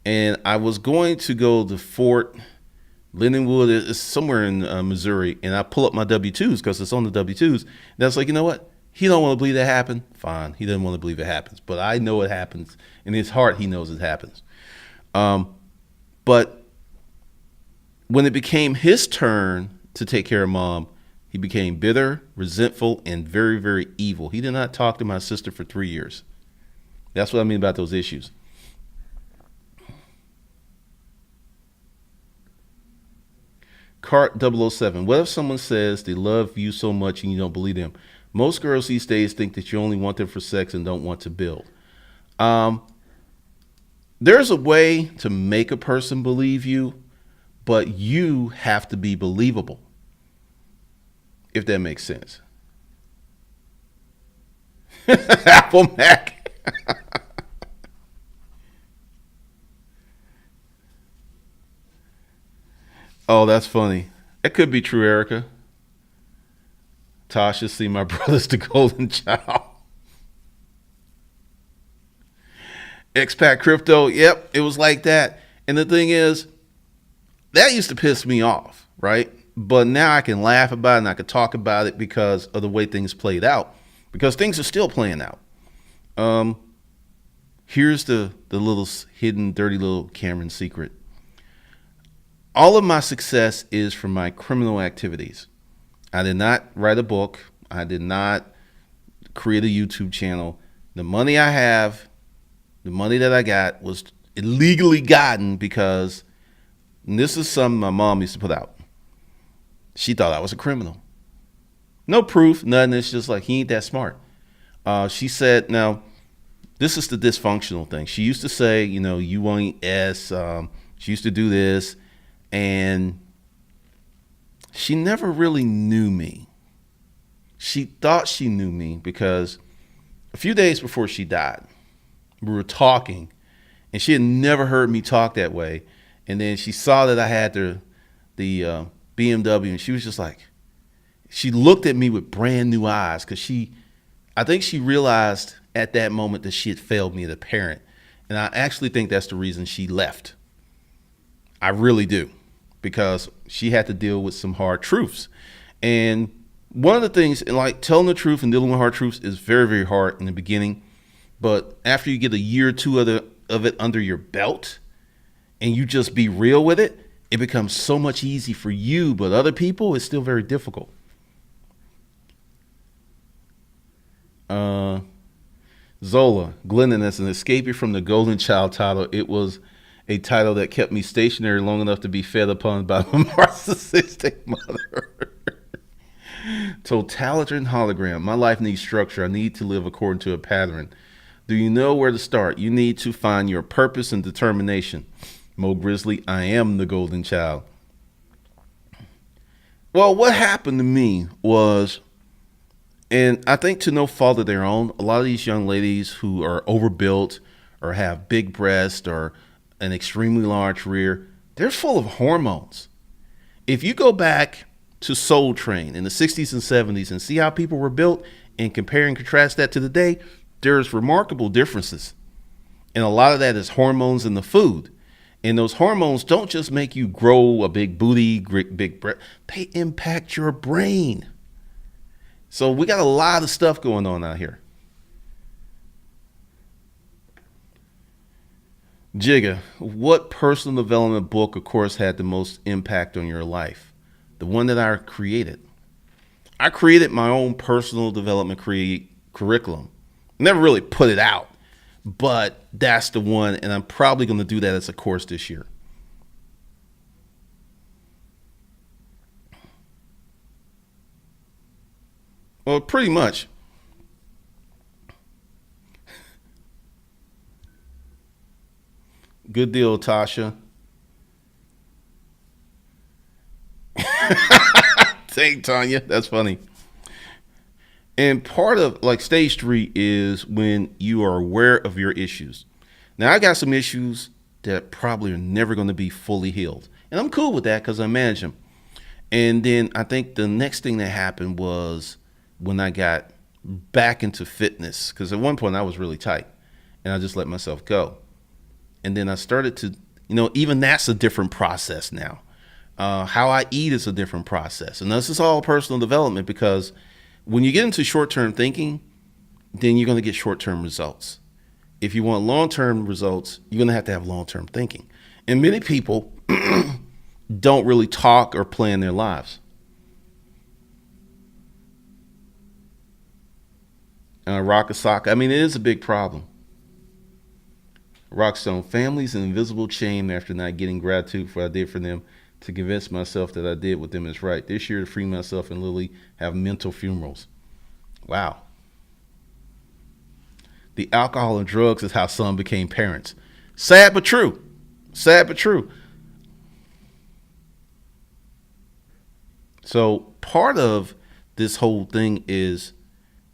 And I was going to go to Fort Lindenwood, is somewhere in Missouri, and I pull up my W-2s because it's on the W-2s. And I was like, you know what? He don't want to believe that happened. Fine. He doesn't want to believe it happens. But I know it happens. In his heart, he knows it happens. But when it became his turn to take care of mom, he became bitter, resentful, and very, very evil. He did not talk to my sister for 3 years. That's what I mean about those issues. Cart 007. What if someone says they love you so much and you don't believe them? Most girls these days think that you only want them for sex and don't want to build. There's a way to make a person believe you, but you have to be believable, if that makes sense. Apple Mac. Oh, that's funny. It could be true, Erica. Tasha, see, my brother's the golden child. Expat crypto, yep, it was like that. And the thing is, that used to piss me off, right? But now I can laugh about it and I can talk about it because of the way things played out. Because things are still playing out. Here's the little hidden, dirty little Cameron secret. All of my success is from my criminal activities. I did not write a book. I did not create a YouTube channel. The money I have, the money that I got was illegally gotten because, and this is something my mom used to put out. She thought I was a criminal. No proof, nothing. It's just like, he ain't that smart. She said, now, this is the dysfunctional thing. She used to say, you ain't S. She used to do this. And she never really knew me. She thought she knew me because a few days before she died, we were talking, and she had never heard me talk that way. And then she saw that I had the BMW, and she was just like, she looked at me with brand new eyes because I think she realized at that moment that she had failed me as a parent. And I actually think that's the reason she left. I really do. Because she had to deal with some hard truths. And one of the things, and like telling the truth and dealing with hard truths is very, very hard in the beginning. But after you get a year or two of it under your belt and you just be real with it, it becomes so much easy for you. But other people, it's still very difficult. Zola, Glennon, as an escapee from the Golden Child title, it was a title that kept me stationary long enough to be fed upon by my narcissistic mother. Totalitarian hologram. My life needs structure. I need to live according to a pattern. Do you know where to start? You need to find your purpose and determination. Mo Grizzly, I am the golden child. Well, what happened to me was, and I think to no fault of their own, a lot of these young ladies who are overbuilt or have big breasts or an extremely large rear, they're full of hormones. If you go back to Soul Train in the 60s and 70s and see how people were built and compare and contrast that to today, there's remarkable differences. And a lot of that is hormones in the food. And those hormones don't just make you grow a big booty, big breast, they impact your brain. So we got a lot of stuff going on out here. Jigga, what personal development book or course had the most impact on your life? The one that I created. I created my own personal development curriculum. Never really put it out, but that's the one, and I'm probably going to do that as a course this year. Well, pretty much. Good deal, Tasha. Thank Tanya. That's funny. And part of like stage 3 is when you are aware of your issues. Now, I got some issues that probably are never going to be fully healed. And I'm cool with that because I manage them. And then I think the next thing that happened was when I got back into fitness, because at one point I was really tight and I just let myself go. And then I started to, even that's a different process now. How I eat is a different process. And this is all personal development because when you get into short-term thinking, then you're going to get short-term results. If you want long-term results, you're going to have long-term thinking. And many people don't really talk or plan their lives. Rockasaka, it is a big problem. Rockstone, families an invisible chain after not getting gratitude for what I did for them to convince myself that I did with them is right. This year to free myself and Lily have mental funerals. Wow. The alcohol and drugs is how some became parents. Sad but true. Sad but true. So part of this whole thing is,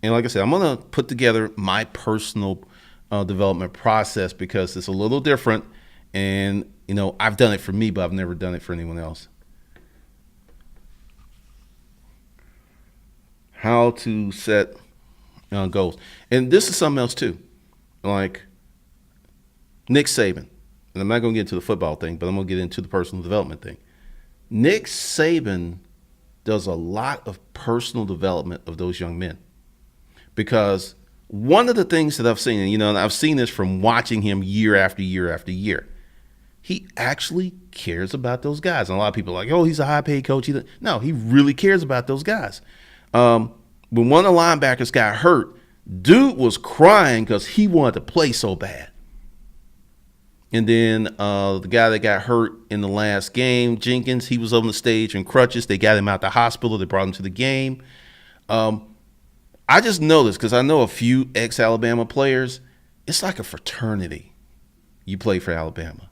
and like I said, I'm going to put together my personal development process because it's a little different. And, I've done it for me, but I've never done it for anyone else. How to set goals. And this is something else too. Like Nick Saban. And I'm not going to get into the football thing, but I'm going to get into the personal development thing. Nick Saban does a lot of personal development of those young men. Because one of the things that I've seen, and I've seen this from watching him year after year after year, he actually cares about those guys. And a lot of people are like, oh, he's a high-paid coach. No, he really cares about those guys. When one of the linebackers got hurt, dude was crying because he wanted to play so bad. And then the guy that got hurt in the last game, Jenkins, he was on the stage in crutches. They got him out the hospital. They brought him to the game. I just know this because I know a few ex-Alabama players. It's like a fraternity. You play for Alabama.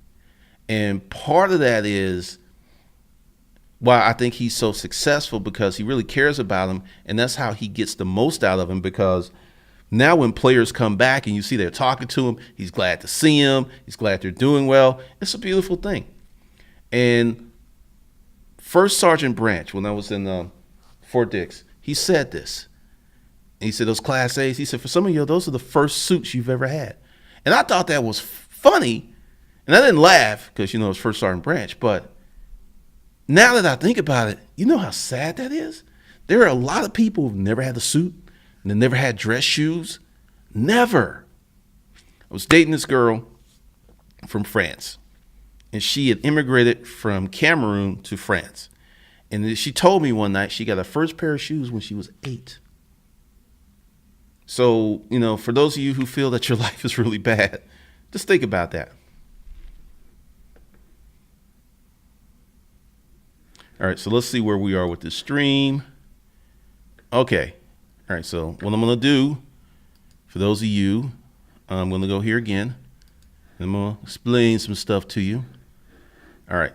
And part of that is why I think he's so successful because he really cares about them. And that's how he gets the most out of them because now when players come back and you see they're talking to him, he's glad to see them. He's glad they're doing well. It's a beautiful thing. And First Sergeant Branch, when I was in Fort Dix, he said this. And he said, those Class A's, he said, for some of you, those are the first suits you've ever had. And I thought that was funny. And I didn't laugh because, it's First Sergeant Branch. But now that I think about it, you know how sad that is? There are a lot of people who've never had a suit and they never had dress shoes. Never. I was dating this girl from France. And she had immigrated from Cameroon to France. And she told me one night she got her first pair of shoes when she was 8. So, for those of you who feel that your life is really bad, just think about that. All right, so let's see where we are with this stream. Okay. All right, so what I'm going to do, for those of you, I'm going to go here again. I'm going to explain some stuff to you. All right.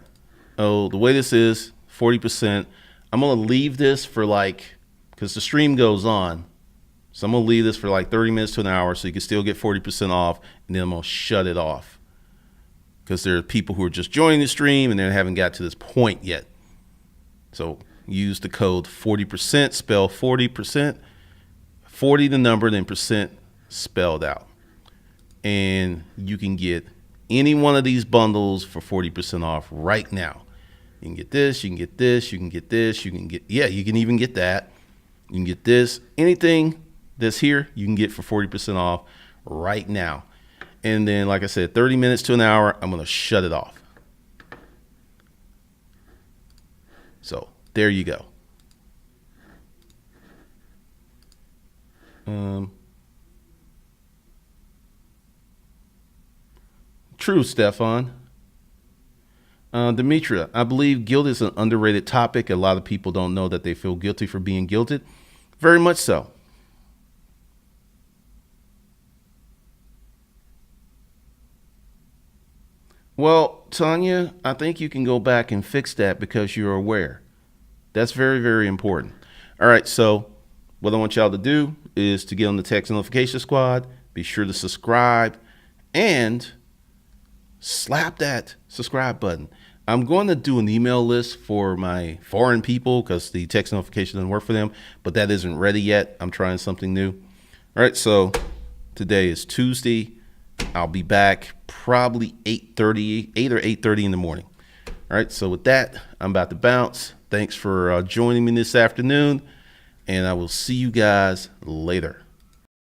Oh, the way this is, 40%. I'm going to leave this for because the stream goes on. So I'm going to leave this for 30 minutes to an hour so you can still get 40% off, and then I'm going to shut it off. Because there are people who are just joining the stream and they haven't got to this point yet. So use the code 40%, spell 40%, 40 the number, then percent spelled out. And you can get any one of these bundles for 40% off right now. You can get this, you can get this, you can get this, you can even get that. You can get this. Anything that's here, you can get for 40% off right now. And then, like I said, 30 minutes to an hour, I'm going to shut it off. So there you go. True, Stefan. Demetria, I believe guilt is an underrated topic. A lot of people don't know that they feel guilty for being guilted. Very much so. Well, Tanya, I think you can go back and fix that because you're aware. That's very, very important. All right, so what I want y'all to do is to get on the text notification squad, be sure to subscribe, and slap that subscribe button. I'm going to do an email list for my foreign people because the text notification doesn't work for them, but that isn't ready yet. I'm trying something new. All right, so today is Tuesday. I'll be back probably 8:30, 8 or 8:30 in the morning. All right, so with that, I'm about to bounce. Thanks for joining me this afternoon, and I will see you guys later.